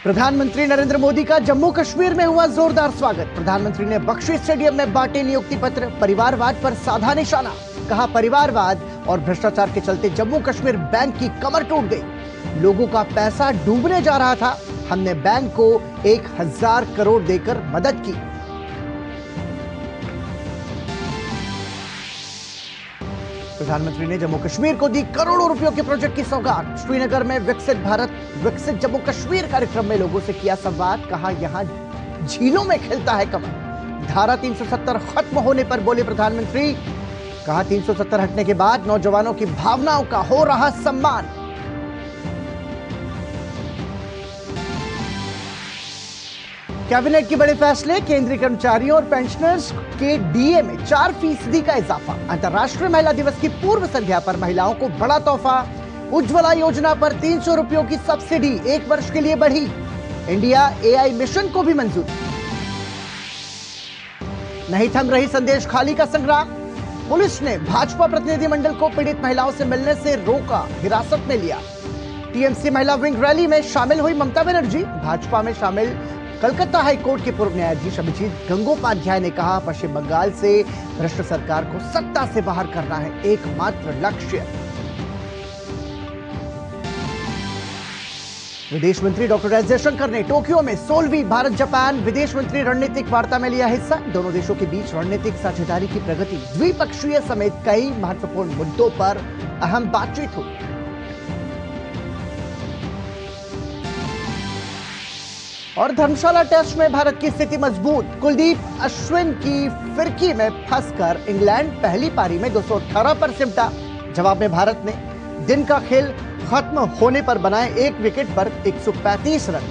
प्रधानमंत्री नरेंद्र मोदी का जम्मू कश्मीर में हुआ जोरदार स्वागत। प्रधानमंत्री ने बख्शी स्टेडियम में बांटे नियुक्ति पत्र। परिवारवाद पर साधा निशाना। कहा, परिवारवाद और भ्रष्टाचार के चलते जम्मू कश्मीर बैंक की कमर टूट गई। लोगों का पैसा डूबने जा रहा था। हमने बैंक को 1000 करोड़ देकर मदद की। प्रधानमंत्री ने जम्मू कश्मीर को दी करोड़ों रुपयों के प्रोजेक्ट की सौगात। श्रीनगर में विकसित भारत विकसित जम्मू कश्मीर कार्यक्रम में लोगों से किया संवाद। कहा, यहां झीलों में खिलता है कमल। धारा 370 खत्म होने पर बोले प्रधानमंत्री। कहा, 370 हटने के बाद नौजवानों की भावनाओं का हो रहा सम्मान। कैबिनेट के बड़े फैसले। केंद्रीय कर्मचारियों और पेंशनर्स के डीए में 4% का इजाफा। अंतर्राष्ट्रीय महिला दिवस की पूर्व संध्या पर महिलाओं को बड़ा तोहफा। उज्ज्वला योजना पर 300 रुपयों की सब्सिडी 1 वर्ष के लिए बढ़ी। इंडिया एआई मिशन को भी मंजूरी। नहीं थम रही संदेश खाली का संग्राम। पुलिस ने भाजपा प्रतिनिधिमंडल को पीड़ित महिलाओं से मिलने से रोका, हिरासत में लिया। टीएमसी महिला विंग रैली में शामिल हुई ममता बनर्जी। भाजपा में शामिल कलकत्ता हाईकोर्ट के पूर्व न्यायाधीश अभिजीत गंगोपाध्याय ने कहा, पश्चिम बंगाल से भ्रष्ट सरकार को सत्ता से बाहर करना है एकमात्र लक्ष्य। विदेश मंत्री डॉक्टर एस जयशंकर ने टोक्यो में 16वीं भारत जापान विदेश मंत्री रणनीतिक वार्ता में लिया हिस्सा। दोनों देशों के बीच रणनीतिक साझेदारी की प्रगति, द्विपक्षीय समेत कई महत्वपूर्ण मुद्दों पर अहम बातचीत हुई। और धर्मशाला टेस्ट में भारत की स्थिति मजबूत। कुलदीप अश्विन की फिरकी में फंसकर इंग्लैंड पहली पारी में 218 पर सिमटा। जवाब में भारत ने दिन का खेल खत्म होने पर बनाए 1 विकेट पर 135 रन।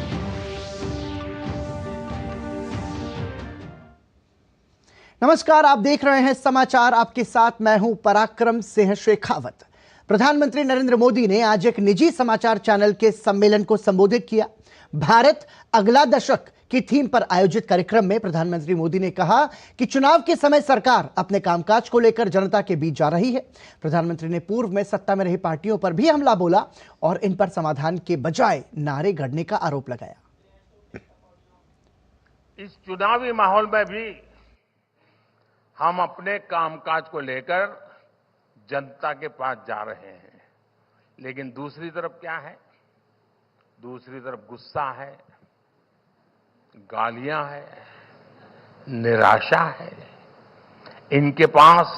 नमस्कार, आप देख रहे हैं समाचार। आपके साथ मैं हूं पराक्रम सिंह शेखावत। प्रधानमंत्री नरेंद्र मोदी ने आज एक निजी समाचार चैनल के सम्मेलन को संबोधित किया। भारत अगला दशक की थीम पर आयोजित कार्यक्रम में प्रधानमंत्री मोदी ने कहा कि चुनाव के समय सरकार अपने कामकाज को लेकर जनता के बीच जा रही है। प्रधानमंत्री ने पूर्व में सत्ता में रही पार्टियों पर भी हमला बोला और इन पर समाधान के बजाय नारे गढ़ने का आरोप लगाया। इस चुनावी माहौल में भी हम अपने कामकाज को लेकर जनता के पास जा रहे हैं, लेकिन दूसरी तरफ क्या है? दूसरी तरफ गुस्सा है, गालियां हैं, निराशा है। इनके पास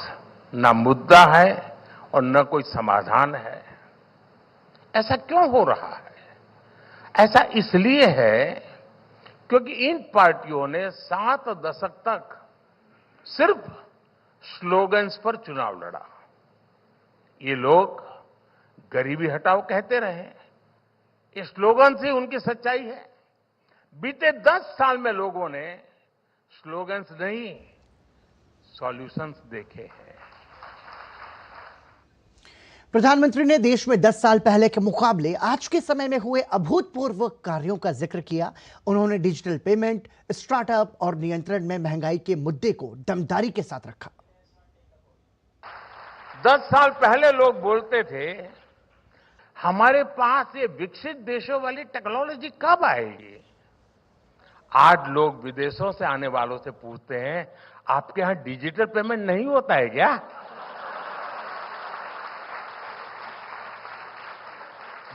न मुद्दा है और न कोई समाधान है। ऐसा क्यों हो रहा है? ऐसा इसलिए है क्योंकि इन पार्टियों ने 7 दशक तक सिर्फ स्लोगन्स पर चुनाव लड़ा। ये लोग गरीबी हटाओ कहते रहे। ये स्लोगन से उनकी सच्चाई है। बीते 10 साल में लोगों ने स्लोगन्स नहीं, सॉल्यूशंस देखे हैं। प्रधानमंत्री ने देश में 10 साल पहले के मुकाबले आज के समय में हुए अभूतपूर्व कार्यों का जिक्र किया। उन्होंने डिजिटल पेमेंट, स्टार्टअप और नियंत्रण में महंगाई के मुद्दे को दमदारी के साथ रखा। 10 साल पहले लोग बोलते थे, हमारे पास ये विकसित देशों वाली टेक्नोलॉजी कब आएगी? आज लोग विदेशों से आने वालों से पूछते हैं, आपके यहां डिजिटल पेमेंट नहीं होता है क्या?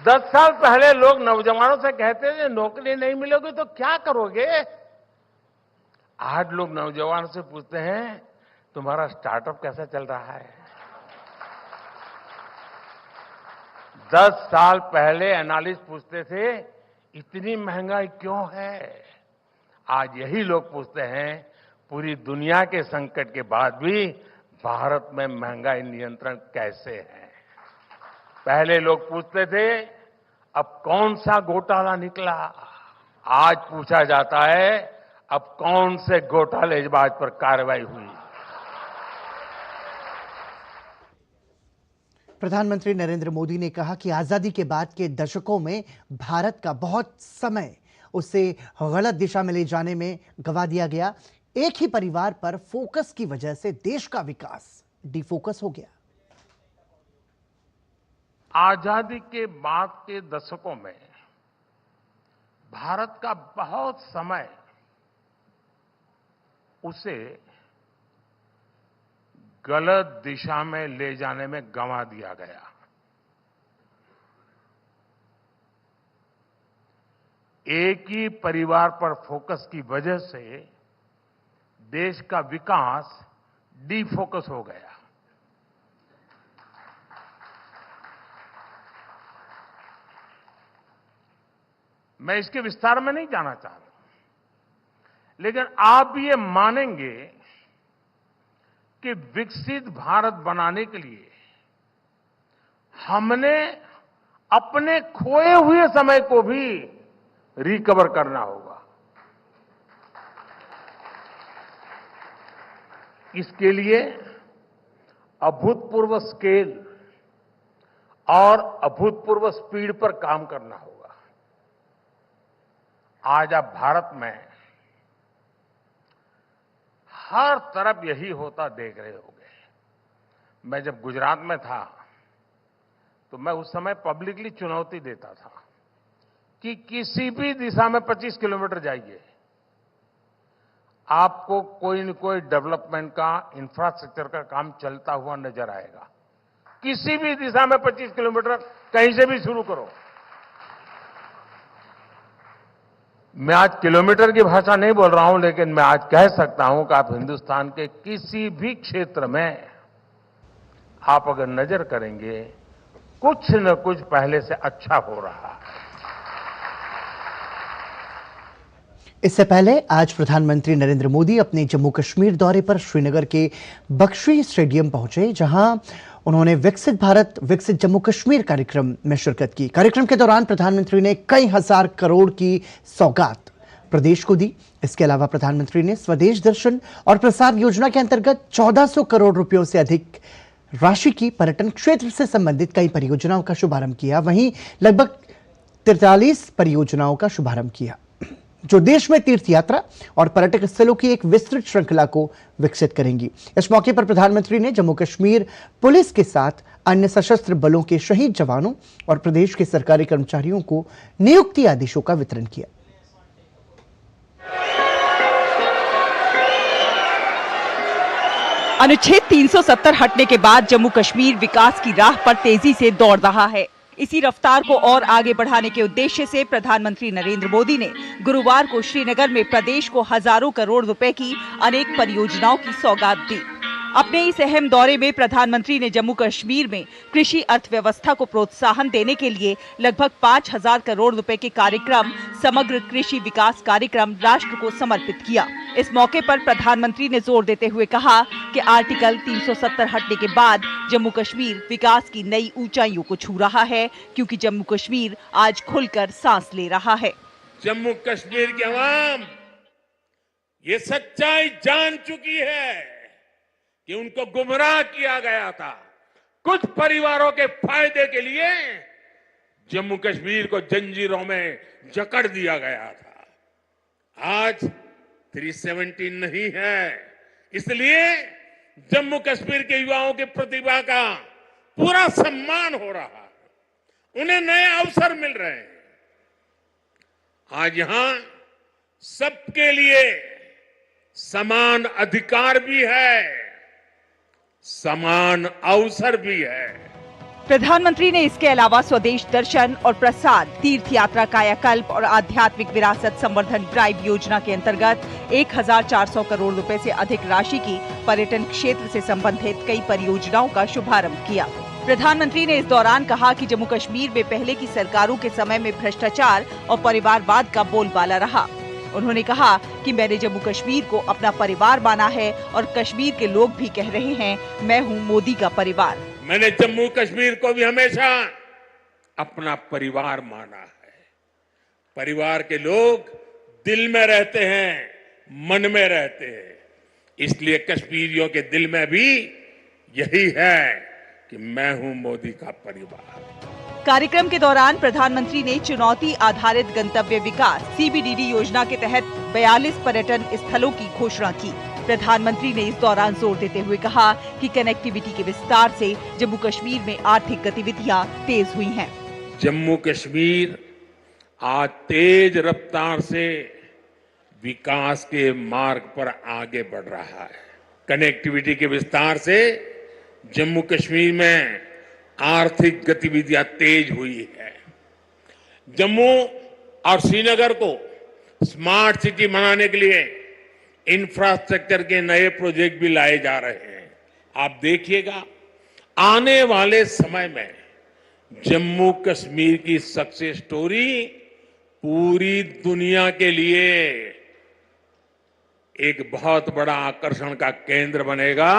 दस साल पहले लोग नौजवानों से कहते थे, नौकरी नहीं मिलेगी तो क्या करोगे? आज लोग नौजवानों से पूछते हैं, तुम्हारा स्टार्टअप कैसा चल रहा है? 10 साल पहले एनालिस्ट पूछते थे, इतनी महंगाई क्यों है? आज यही लोग पूछते हैं, पूरी दुनिया के संकट के बाद भी भारत में महंगाई नियंत्रण कैसे है? पहले लोग पूछते थे, अब कौन सा घोटाला निकला? आज पूछा जाता है, अब कौन से घोटालेबाज पर कार्रवाई हुई? प्रधानमंत्री नरेंद्र मोदी ने कहा कि आजादी के बाद के दशकों में भारत का बहुत समय उसे गलत दिशा में ले जाने में गंवा दिया गया। एक ही परिवार पर फोकस की वजह से देश का विकास डिफोकस हो गया। आजादी के बाद के दशकों में भारत का बहुत समय उसे गलत दिशा में ले जाने में गंवा दिया गया। एक ही परिवार पर फोकस की वजह से देश का विकास डिफोकस हो गया। मैं इसके विस्तार में नहीं जाना चाहता, लेकिन आप ये मानेंगे कि विकसित भारत बनाने के लिए हमने अपने खोए हुए समय को भी रिकवर करना होगा। इसके लिए अभूतपूर्व स्केल और अभूतपूर्व स्पीड पर काम करना होगा। आज आप भारत में हर तरफ यही होता देख रहे होंगे। मैं जब गुजरात में था तो मैं उस समय पब्लिकली चुनौती देता था कि किसी भी दिशा में 25 किलोमीटर जाइए, आपको कोई न कोई डेवलपमेंट का, इंफ्रास्ट्रक्चर का काम चलता हुआ नजर आएगा। किसी भी दिशा में 25 किलोमीटर कहीं से भी शुरू करो। मैं आज किलोमीटर की भाषा नहीं बोल रहा हूं, लेकिन मैं आज कह सकता हूं कि आप हिंदुस्तान के किसी भी क्षेत्र में आप अगर नजर करेंगे, कुछ न कुछ पहले से अच्छा हो रहा है। इससे पहले आज प्रधानमंत्री नरेंद्र मोदी अपने जम्मू कश्मीर दौरे पर श्रीनगर के बख्शी स्टेडियम पहुंचे, जहां उन्होंने विकसित भारत विकसित जम्मू कश्मीर कार्यक्रम में शिरकत की। कार्यक्रम के दौरान प्रधानमंत्री ने कई हजार करोड़ की सौगात प्रदेश को दी। इसके अलावा प्रधानमंत्री ने स्वदेश दर्शन और प्रसार योजना के अंतर्गत 1400 करोड़ रुपयों से अधिक राशि की पर्यटन क्षेत्र से संबंधित कई परियोजनाओं का शुभारंभ किया। वहीं लगभग 43 परियोजनाओं का शुभारंभ किया, जो देश में तीर्थ यात्रा और पर्यटक स्थलों की एक विस्तृत श्रृंखला को विकसित करेंगी। इस मौके पर प्रधानमंत्री ने जम्मू कश्मीर पुलिस के साथ अन्य सशस्त्र बलों के शहीद जवानों और प्रदेश के सरकारी कर्मचारियों को नियुक्ति आदेशों का वितरण किया। अनुच्छेद 370 हटने के बाद जम्मू कश्मीर विकास की राह पर तेजी से दौड़ रहा है। इसी रफ्तार को और आगे बढ़ाने के उद्देश्य से प्रधानमंत्री नरेंद्र मोदी ने गुरुवार को श्रीनगर में प्रदेश को हजारों करोड़ रुपए की अनेक परियोजनाओं की सौगात दी। अपने इस अहम दौरे में प्रधानमंत्री ने जम्मू कश्मीर में कृषि अर्थव्यवस्था को प्रोत्साहन देने के लिए लगभग 5000 करोड़ रुपए के कार्यक्रम समग्र कृषि विकास कार्यक्रम राष्ट्र को समर्पित किया। इस मौके पर प्रधानमंत्री ने जोर देते हुए कहा कि आर्टिकल 370 हटने के बाद जम्मू कश्मीर विकास की नई ऊंचाइयों को छू रहा है, क्योंकि जम्मू कश्मीर आज खुलकर सांस ले रहा है। जम्मू कश्मीर की आवाम ये सच्चाई जान चुकी है कि उनको गुमराह किया गया था। कुछ परिवारों के फायदे के लिए जम्मू कश्मीर को जंजीरों में जकड़ दिया गया था। आज 370 नहीं है, इसलिए जम्मू कश्मीर के युवाओं की प्रतिभा का पूरा सम्मान हो रहा है, उन्हें नए अवसर मिल रहे हैं। आज यहां सबके लिए समान अधिकार भी है, समान अवसर भी है। प्रधानमंत्री ने इसके अलावा स्वदेश दर्शन और प्रसाद, तीर्थ यात्रा, कायाकल्प और आध्यात्मिक विरासत संवर्धन ड्राइव योजना के अंतर्गत 1400 करोड़ रुपए से अधिक राशि की पर्यटन क्षेत्र से संबंधित कई परियोजनाओं का शुभारंभ किया। प्रधानमंत्री ने इस दौरान कहा कि जम्मू कश्मीर में पहले की सरकारों के समय में भ्रष्टाचार और परिवारवाद का बोलबाला रहा। उन्होंने कहा कि मैंने जम्मू कश्मीर को अपना परिवार माना है और कश्मीर के लोग भी कह रहे हैं, मैं हूं मोदी का परिवार। मैंने जम्मू कश्मीर को भी हमेशा अपना परिवार माना है। परिवार के लोग दिल में रहते हैं, मन में रहते हैं, इसलिए कश्मीरियों के दिल में भी यही है कि मैं हूं मोदी का परिवार। कार्यक्रम के दौरान प्रधानमंत्री ने चुनौती आधारित गंतव्य विकास CBDD योजना के तहत 42 पर्यटन स्थलों की घोषणा की। प्रधानमंत्री ने इस दौरान जोर देते हुए कहा कि कनेक्टिविटी के विस्तार से जम्मू कश्मीर में आर्थिक गतिविधियां तेज हुई हैं। जम्मू कश्मीर आज तेज रफ्तार से विकास के मार्ग पर आगे बढ़ रहा है। कनेक्टिविटी के विस्तार से जम्मू कश्मीर में आर्थिक गतिविधियां तेज हुई है। जम्मू और श्रीनगर को स्मार्ट सिटी बनाने के लिए इंफ्रास्ट्रक्चर के नए प्रोजेक्ट भी लाए जा रहे हैं। आप देखिएगा, आने वाले समय में जम्मू कश्मीर की सक्सेस स्टोरी पूरी दुनिया के लिए एक बहुत बड़ा आकर्षण का केंद्र बनेगा।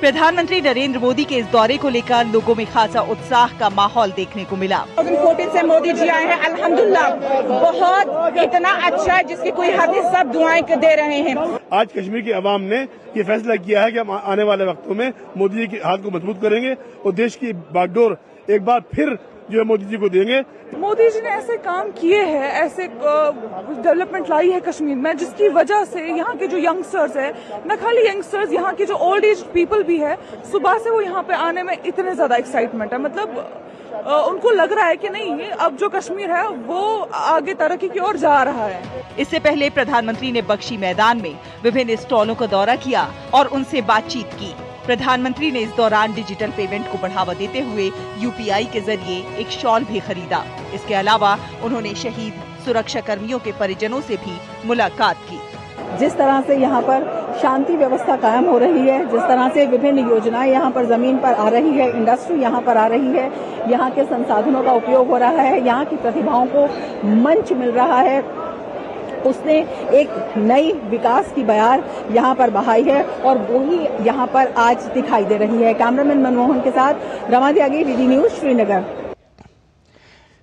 प्रधानमंत्री नरेंद्र मोदी के इस दौरे को लेकर लोगों में खासा उत्साह का माहौल देखने को मिला। 2014 से मोदी जी आए हैं, अल्हम्दुलिल्लाह बहुत इतना अच्छा है जिसकी कोई हद नहीं, सब दुआएं दे रहे हैं। आज कश्मीर की आवाम ने ये फैसला किया है कि हम आने वाले वक्तों में मोदी जी के हाथ को मजबूत करेंगे और देश की बागडोर एक बार फिर जो है मोदी जी को देंगे। मोदी जी ने ऐसे काम किए हैं, ऐसे डेवलपमेंट लाई है कश्मीर में, जिसकी वजह से यहाँ के जो यंगस्टर्स है, न खाली यंगस्टर्स, यहाँ के जो ओल्ड एज पीपल भी है, सुबह से वो यहाँ पे आने में इतने ज्यादा एक्साइटमेंट है। मतलब उनको लग रहा है कि नहीं, अब जो कश्मीर है वो आगे तरक्की की ओर जा रहा है। इससे पहले प्रधानमंत्री ने बख्शी मैदान में विभिन्न स्टॉलों का दौरा किया और उनसे बातचीत की। प्रधानमंत्री ने इस दौरान डिजिटल पेमेंट को बढ़ावा देते हुए यूपीआई के जरिए एक शॉल भी खरीदा। इसके अलावा उन्होंने शहीद सुरक्षा कर्मियों के परिजनों से भी मुलाकात की। जिस तरह से यहाँ पर शांति व्यवस्था कायम हो रही है, जिस तरह से विभिन्न योजनाएं यहाँ पर जमीन पर आ रही है, इंडस्ट्री यहाँ पर आ रही है, यहाँ के संसाधनों का उपयोग हो रहा है, यहाँ की प्रतिभाओं को मंच मिल रहा है, उसने एक नई विकास की बयार यहाँ पर बहाई है और वही यहाँ पर आज दिखाई दे रही है। कैमरामैन मनमोहन के साथ रमा त्यागी, डीडी न्यूज, श्रीनगर।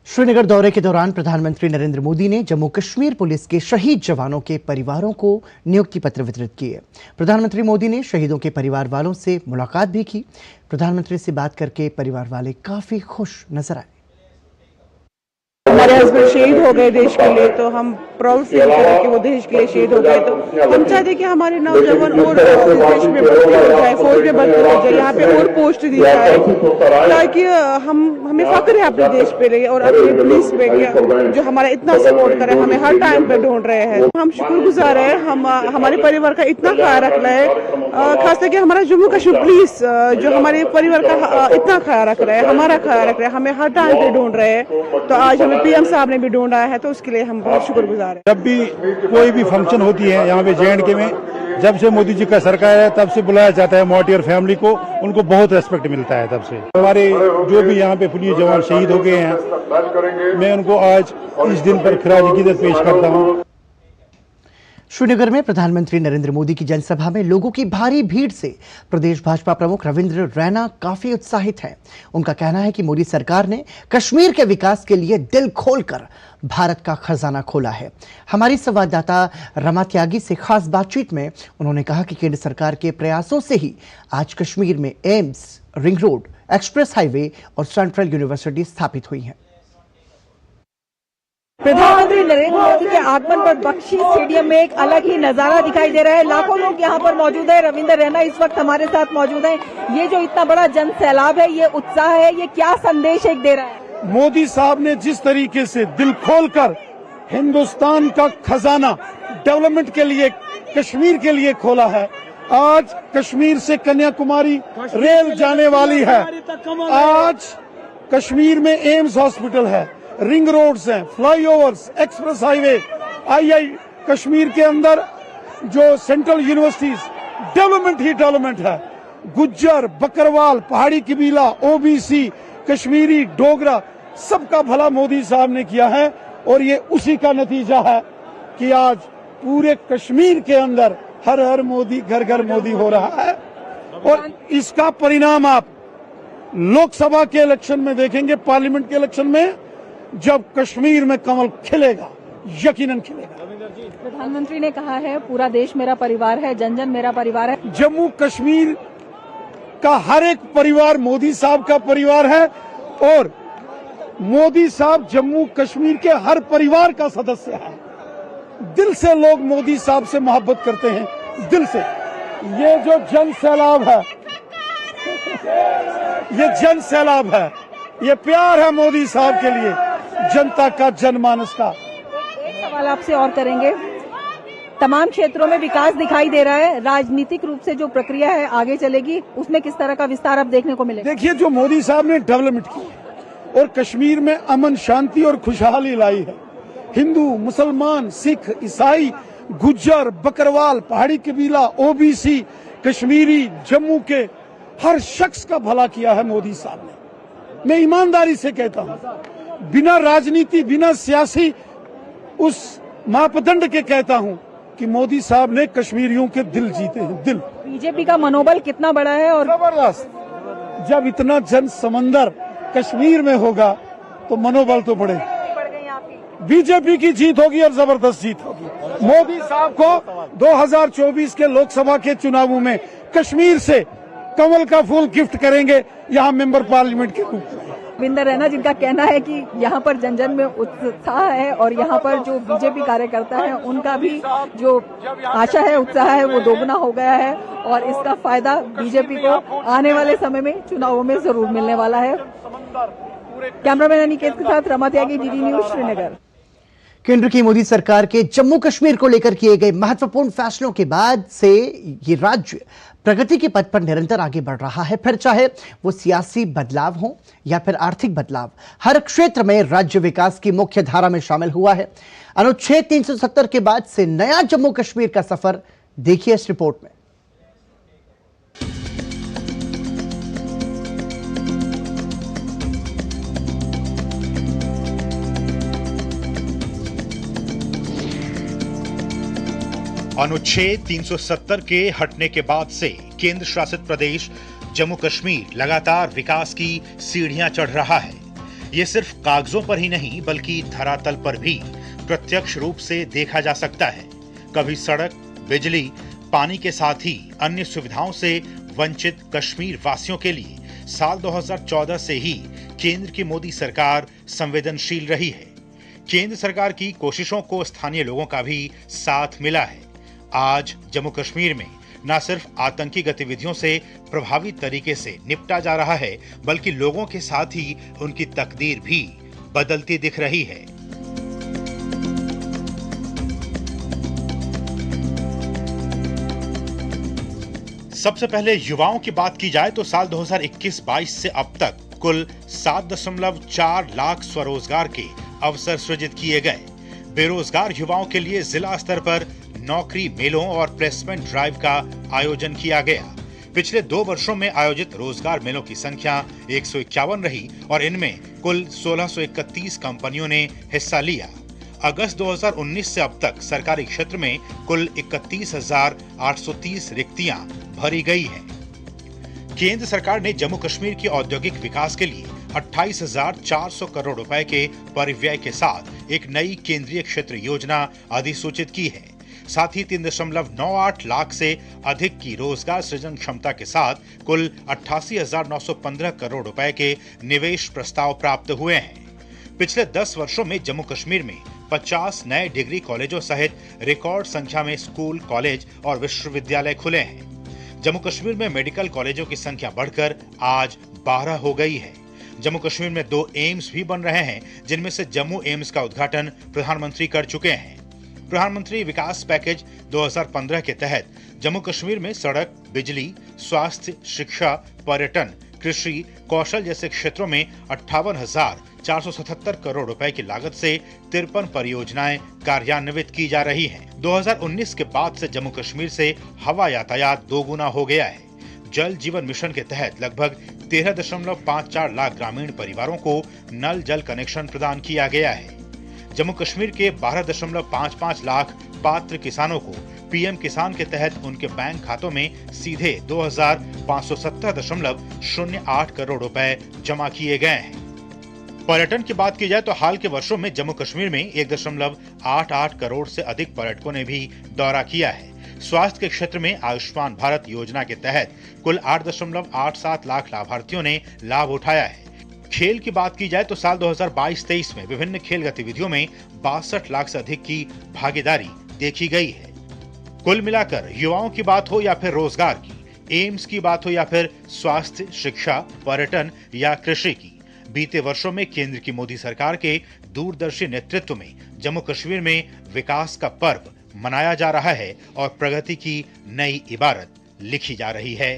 श्रीनगर दौरे के दौरान प्रधानमंत्री नरेंद्र मोदी ने जम्मू कश्मीर पुलिस के शहीद जवानों के परिवारों को नियुक्ति पत्र वितरित किए। प्रधानमंत्री मोदी ने शहीदों के परिवार वालों से मुलाकात भी की। प्रधानमंत्री से बात करके परिवार वाले काफी खुश नजर आए। हमारे हस्बैंड शहीद हो गए देश के लिए, तो हम प्राउड फील करें कि वो देश के लिए शहीद हो गए। तो हम चाहते कि हमारे नौजवान और देश में भर्ती हो जाए, फौज में भर्ती हो जाए, यहाँ पे और पोस्ट दी जाए, ताकि हमें फक्र है अपने देश पे रहे और अपनी पुलिस पे जो हमारा इतना सपोर्ट करे, हमें हर टाइम पे ढूंढ रहे हैं। हम शुक्रगुजार है, हम हमारे परिवार का इतना ख्याल रख रहे हैं, खास करके हमारा जम्मू कश्मीर पुलिस जो हमारे परिवार का इतना ख्याल रख रहा है, हमारा ख्याल रख रहे हैं, हमें हर टाइम पे ढूंढ रहे हैं। तो आज हमें पीएम साहब ने भी ढूंढा है, तो उसके लिए हम बहुत शुक्रगुजार हैं। जब भी कोई भी फंक्शन होती है यहाँ पे JNK में, जब से मोदी जी का सरकार है तब से बुलाया जाता है मोदी और फैमिली को, उनको बहुत रेस्पेक्ट मिलता है। तब से हमारे जो भी यहाँ पे पुलिस जवान शहीद हो गए हैं, मैं उनको आज इस दिन पर खिराज अकीदत पेश करता हूँ। श्रीनगर में प्रधानमंत्री नरेंद्र मोदी की जनसभा में लोगों की भारी भीड़ से प्रदेश भाजपा प्रमुख रविंद्र रैना काफी उत्साहित हैं। उनका कहना है कि मोदी सरकार ने कश्मीर के विकास के लिए दिल खोलकर भारत का खजाना खोला है। हमारी संवाददाता रमा त्यागी से खास बातचीत में उन्होंने कहा कि केंद्र सरकार के प्रयासों से ही आज कश्मीर में AIIMS, ring road, express highway और सेंट्रल यूनिवर्सिटी स्थापित हुई है। प्रधानमंत्री नरेंद्र मोदी के आगमन पर बख्शी स्टेडियम में एक अलग ही नजारा दिखाई दे रहा है। लाखों लोग यहाँ पर मौजूद है। रविंद्र रैना इस वक्त हमारे साथ मौजूद हैं। ये जो इतना बड़ा जन सैलाब है, ये उत्साह है, ये क्या संदेश एक दे रहा है? मोदी साहब ने जिस तरीके से दिल खोलकर हिंदुस्तान का खजाना डेवलपमेंट के लिए, कश्मीर के लिए खोला है। आज कश्मीर से कन्याकुमारी रेल जाने वाली है। आज कश्मीर में एम्स हॉस्पिटल है, रिंग रोड्स हैं, flyovers, express highway, II Kashmir के अंदर जो सेंट्रल यूनिवर्सिटीज, डेवलपमेंट ही डेवलपमेंट है। गुज्जर, बकरवाल, पहाड़ी कबीला, OBC, कश्मीरी, डोगरा, सबका भला मोदी साहब ने किया है और ये उसी का नतीजा है कि आज पूरे कश्मीर के अंदर हर हर मोदी, घर घर मोदी हो रहा है। और इसका परिणाम आप लोकसभा के इलेक्शन में देखेंगे, पार्लियामेंट के इलेक्शन में, जब कश्मीर में कमल खिलेगा, यकीनन खिलेगा। प्रधानमंत्री ने कहा है पूरा देश मेरा परिवार है, जन जन मेरा परिवार है। जम्मू कश्मीर का हर एक परिवार मोदी साहब का परिवार है और मोदी साहब जम्मू कश्मीर के हर परिवार का सदस्य है। दिल से लोग मोदी साहब से मोहब्बत करते हैं, दिल से। ये जो जन सैलाब है, ये जन सैलाब है, ये प्यार है मोदी साहब के लिए। जनता का, जनमानस का। एक सवाल आपसे और करेंगे, तमाम क्षेत्रों में विकास दिखाई दे रहा है, राजनीतिक रूप से जो प्रक्रिया है आगे चलेगी, उसमें किस तरह का विस्तार अब देखने को मिलेगा? देखिए, जो मोदी साहब ने डेवलपमेंट की है और कश्मीर में अमन, शांति और खुशहाली लाई है, हिंदू, मुसलमान, सिख, ईसाई, गुज्जर, बकरवाल, पहाड़ी कबीला, ओबीसी, कश्मीरी, जम्मू के हर शख्स का भला किया है मोदी साहब ने। मैं ईमानदारी से कहता हूं, बिना राजनीति, बिना सियासी उस मापदंड के कहता हूं कि मोदी साहब ने कश्मीरियों के दिल जीते हैं, दिल। बीजेपी का मनोबल कितना बड़ा है? और जबरदस्त। जब इतना जन समंदर कश्मीर में होगा तो मनोबल तो बढ़ेगा। बीजेपी की जीत होगी और जबरदस्त जीत होगी। मोदी साहब को 2024 के लोकसभा के चुनावों में कश्मीर से कमल का फूल गिफ्ट करेंगे, यहाँ मेंबर पार्लियामेंट के रूप में। विंदर रैना, जिनका कहना है कि यहाँ पर जन जन में उत्साह है और यहाँ पर जो बीजेपी कार्यकर्ता है उनका भी जो आशा है, उत्साह है, वो दोगुना हो गया है और इसका फायदा बीजेपी को आने वाले समय में चुनावों में जरूर मिलने वाला है। कैमरामैन अनिकेत के साथ रमा त्यागी, डीडी न्यूज, श्रीनगर। केंद्र की मोदी सरकार के जम्मू कश्मीर को लेकर किए गए महत्वपूर्ण फैसलों के बाद से ये राज्य प्रगति के पथ पर निरंतर आगे बढ़ रहा है। फिर चाहे वो सियासी बदलाव हो या फिर आर्थिक बदलाव, हर क्षेत्र में राज्य विकास की मुख्य धारा में शामिल हुआ है। अनुच्छेद 370 के बाद से नया जम्मू कश्मीर का सफर देखिए इस रिपोर्ट में। अनुच्छेद 370 के हटने के बाद से केंद्र शासित प्रदेश जम्मू कश्मीर लगातार विकास की सीढ़ियां चढ़ रहा है। ये सिर्फ कागजों पर ही नहीं बल्कि धरातल पर भी प्रत्यक्ष रूप से देखा जा सकता है। कभी सड़क, बिजली, पानी के साथ ही अन्य सुविधाओं से वंचित कश्मीर वासियों के लिए साल 2014 से ही केंद्र की मोदी सरकार संवेदनशील रही है। केंद्र सरकार की कोशिशों को स्थानीय लोगों का भी साथ मिला है। आज जम्मू कश्मीर में न सिर्फ आतंकी गतिविधियों से प्रभावी तरीके से निपटा जा रहा है बल्कि लोगों के साथ ही उनकी तकदीर भी बदलती दिख रही है। सबसे पहले युवाओं की बात की जाए तो साल 2021-22 से अब तक कुल 7.4 लाख स्वरोजगार के अवसर सृजित किए गए। बेरोजगार युवाओं के लिए जिला स्तर पर नौकरी मेलों और प्लेसमेंट ड्राइव का आयोजन किया गया। पिछले 2 वर्षों में आयोजित रोजगार मेलों की संख्या 151 रही और इनमें कुल 1631 कंपनियों ने हिस्सा लिया। अगस्त 2019 से अब तक सरकारी क्षेत्र में कुल 31,830 रिक्तियां भरी गई हैं। केंद्र सरकार ने जम्मू कश्मीर के औद्योगिक विकास के लिए 28,400 करोड़ रुपए के परिव्यय के साथ एक नई केंद्रीय क्षेत्र योजना अधिसूचित की है। साथ ही 3.98 लाख से अधिक की रोजगार सृजन क्षमता के साथ कुल 88,915 करोड़ रुपए के निवेश प्रस्ताव प्राप्त हुए हैं। पिछले 10 वर्षों में जम्मू कश्मीर में 50 नए डिग्री कॉलेजों सहित रिकॉर्ड संख्या में स्कूल, कॉलेज और विश्वविद्यालय खुले हैं। जम्मू कश्मीर में मेडिकल कॉलेजों की संख्या बढ़कर आज 12 हो गई है। जम्मू कश्मीर में 2 एम्स भी बन रहे हैं, जिनमें से जम्मू एम्स का उद्घाटन प्रधानमंत्री कर चुके हैं। प्रधानमंत्री विकास पैकेज 2015 के तहत जम्मू कश्मीर में सड़क, बिजली, स्वास्थ्य, शिक्षा, पर्यटन, कृषि, कौशल जैसे क्षेत्रों में 58,477 करोड़ रुपए की लागत से 53 परियोजनाएं कार्यान्वित की जा रही हैं। 2019 के बाद से जम्मू कश्मीर से हवा यातायात 2 गुना हो गया है। जल जीवन मिशन के तहत लगभग 13.54 लाख ग्रामीण परिवारों को नल जल कनेक्शन प्रदान किया गया है। जम्मू कश्मीर के 12.55 लाख पात्र किसानों को पीएम किसान के तहत उनके बैंक खातों में सीधे 2,570.08 करोड़ रुपए जमा किए गए हैं। पर्यटन की बात की जाए तो हाल के वर्षों में जम्मू कश्मीर में 1.88 करोड़ से अधिक पर्यटकों ने भी दौरा किया है। स्वास्थ्य के क्षेत्र में आयुष्मान भारत योजना के तहत कुल 8.87 लाख लाभार्थियों ने लाभ उठाया है। खेल की बात की जाए तो साल 2022-23 में विभिन्न खेल गतिविधियों में 62 लाख से अधिक की भागीदारी देखी गई है। कुल मिलाकर युवाओं की बात हो या फिर रोजगार की, एम्स की बात हो या फिर स्वास्थ्य, शिक्षा, पर्यटन या कृषि की, बीते वर्षों में केंद्र की मोदी सरकार के दूरदर्शी नेतृत्व में जम्मू कश्मीर में विकास का पर्व मनाया जा रहा है और प्रगति की नई इबारत लिखी जा रही है।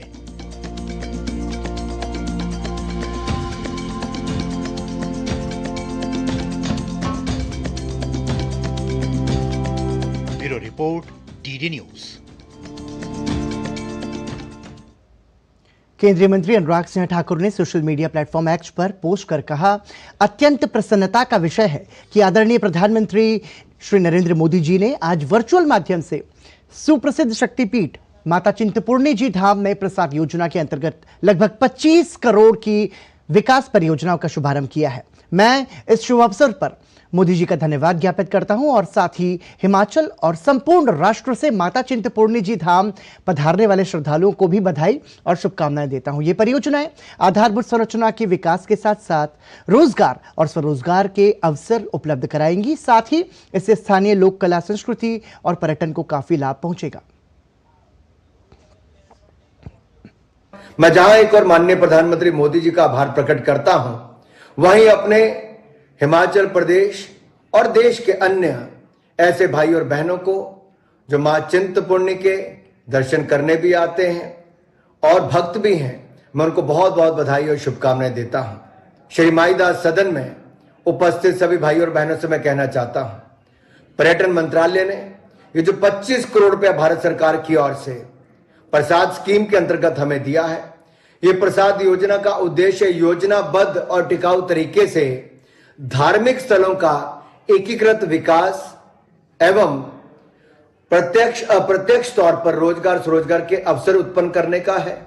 Bureau report, DD news. केंद्रीय मंत्री अनुराग सिंह ठाकुर ने सोशल मीडिया प्लेटफॉर्म एक्स पर पोस्ट कर कहा, अत्यंत प्रसन्नता का विषय है कि आदरणीय प्रधानमंत्री श्री नरेंद्र मोदी जी ने आज वर्चुअल माध्यम से सुप्रसिद्ध शक्तिपीठ माता चिंतपूर्णी जी धाम में प्रसाद योजना के अंतर्गत लगभग 25 करोड़ की विकास परियोजनाओं का शुभारंभ किया है। मैं इस शुभ अवसर पर मोदी जी का धन्यवाद ज्ञापित करता हूं और साथ ही हिमाचल और संपूर्ण राष्ट्र से माता चिंतपूर्णी जी धाम पधारने वाले श्रद्धालुओं को भी बधाई और शुभकामनाएं देता हूं। ये परियोजनाएं आधारभूत संरचना के विकास के साथ साथ रोजगार और स्वरोजगार के अवसर उपलब्ध कराएंगी। साथ ही इससे स्थानीय लोक कला, संस्कृति और पर्यटन को काफी लाभ पहुंचेगा। मैं जहां एक और माननीय प्रधानमंत्री मोदी जी का आभार प्रकट करता हूं, वहीं अपने हिमाचल प्रदेश और देश के अन्य ऐसे भाई और बहनों को जो मां चिंतपूर्णी के दर्शन करने भी आते हैं और भक्त भी हैं, मैं उनको बहुत बहुत बधाई और शुभकामनाएं देता हूं। श्री माईदास सदन में उपस्थित सभी भाई और बहनों से मैं कहना चाहता हूं, पर्यटन मंत्रालय ने ये जो 25 करोड़ रुपया भारत सरकार की ओर से प्रसाद स्कीम के अंतर्गत हमें दिया है, ये प्रसाद योजना का उद्देश्य योजनाबद्ध और टिकाऊ तरीके से धार्मिक स्थलों का एकीकृत विकास एवं प्रत्यक्ष अप्रत्यक्ष तौर पर रोजगार स्वरोजगार के अवसर उत्पन्न करने का है।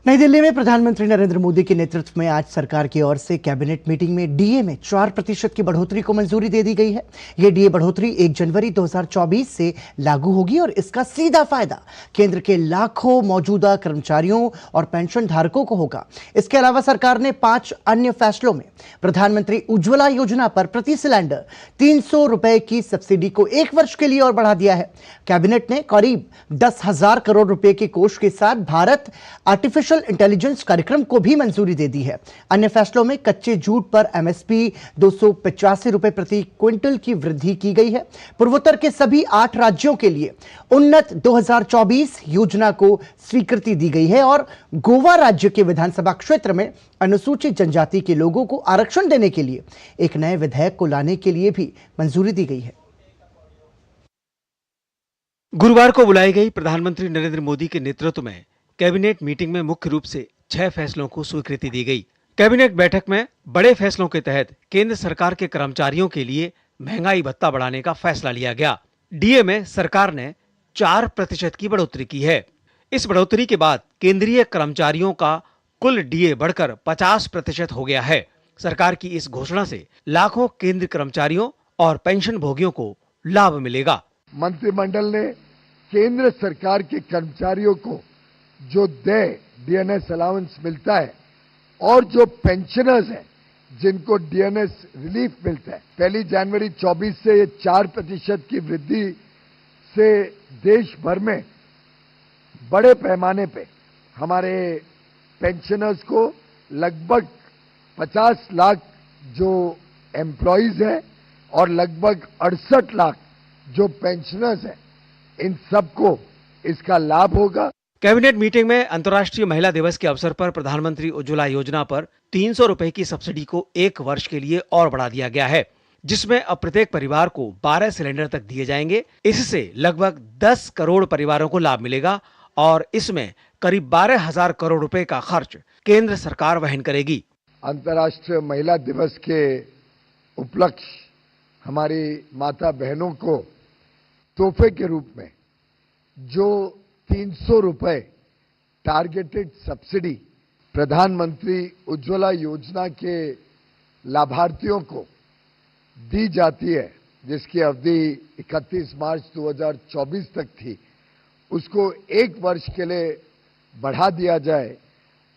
नई दिल्ली में प्रधानमंत्री नरेंद्र मोदी के नेतृत्व में आज सरकार की ओर से कैबिनेट मीटिंग में डीए में 4% की बढ़ोतरी को मंजूरी दे दी गई है। यह डीए बढ़ोतरी 1 जनवरी 2024 से लागू होगी और इसका सीधा फायदा केंद्र के लाखों मौजूदा कर्मचारियों और पेंशन धारकों को होगा। इसके अलावा सरकार ने 5 अन्य फैसलों में प्रधानमंत्री उज्ज्वला योजना पर प्रति सिलेंडर 300 रुपए की सब्सिडी को 1 वर्ष के लिए और बढ़ा दिया है। कैबिनेट ने करीब 10,000 करोड़ रुपए के कोष के साथ भारत आर्टिफिशियल इंटेलिजेंस कार्यक्रम को भी मंजूरी दे दी है। अन्य फैसलों में कच्चे जूट पर एमएसपी 285 रुपए प्रति क्विंटल की वृद्धि की गई है। पूर्वोत्तर के सभी 8 राज्यों के लिए उन्नत 2024 योजना को स्वीकृति दी गई है और गोवा राज्य के विधानसभा क्षेत्र में अनुसूचित जनजाति के लोगों को आरक्षण देने के लिए एक नए विधेयक को लाने के लिए भी मंजूरी दी गई है। गुरुवार को बुलाई गई प्रधानमंत्री नरेंद्र मोदी के नेतृत्व में कैबिनेट मीटिंग में मुख्य रूप से 6 फैसलों को स्वीकृति दी गई। कैबिनेट बैठक में बड़े फैसलों के तहत केंद्र सरकार के कर्मचारियों के लिए महंगाई भत्ता बढ़ाने का फैसला लिया गया। डीए में सरकार ने 4% की बढ़ोतरी की है। इस बढ़ोतरी के बाद केंद्रीय कर्मचारियों का कुल डीए बढ़कर 50% हो गया है। सरकार की इस घोषणा से लाखों केंद्र कर्मचारियों और पेंशन भोगियों को लाभ मिलेगा। मंत्रिमंडल ने केंद्र सरकार के कर्मचारियों को जो डीएनएस अलाउंस मिलता है और जो पेंशनर्स हैं जिनको डीएनएस रिलीफ मिलता है, 1 जनवरी 24 से ये 4% की वृद्धि से देश भर में बड़े पैमाने पे हमारे पेंशनर्स को लगभग 50 लाख जो एम्प्लॉइज हैं और लगभग 68 लाख जो पेंशनर्स हैं, इन सबको इसका लाभ होगा। कैबिनेट मीटिंग में अंतर्राष्ट्रीय महिला दिवस के अवसर पर प्रधानमंत्री उज्ज्वला योजना पर 300 रुपए की सब्सिडी को 1 वर्ष के लिए और बढ़ा दिया गया है, जिसमें अब प्रत्येक परिवार को 12 सिलेंडर तक दिए जाएंगे। इससे लगभग 10 करोड़ परिवारों को लाभ मिलेगा और इसमें करीब 12,000 करोड़ रुपए का खर्च केंद्र सरकार वहन करेगी। अंतर्राष्ट्रीय महिला दिवस के उपलक्ष्य हमारी माता बहनों को तोहफे के रूप में जो 300 रुपए टारगेटेड सब्सिडी प्रधानमंत्री उज्ज्वला योजना के लाभार्थियों को दी जाती है, जिसकी अवधि 31 मार्च 2024 तक थी, उसको 1 वर्ष के लिए बढ़ा दिया जाए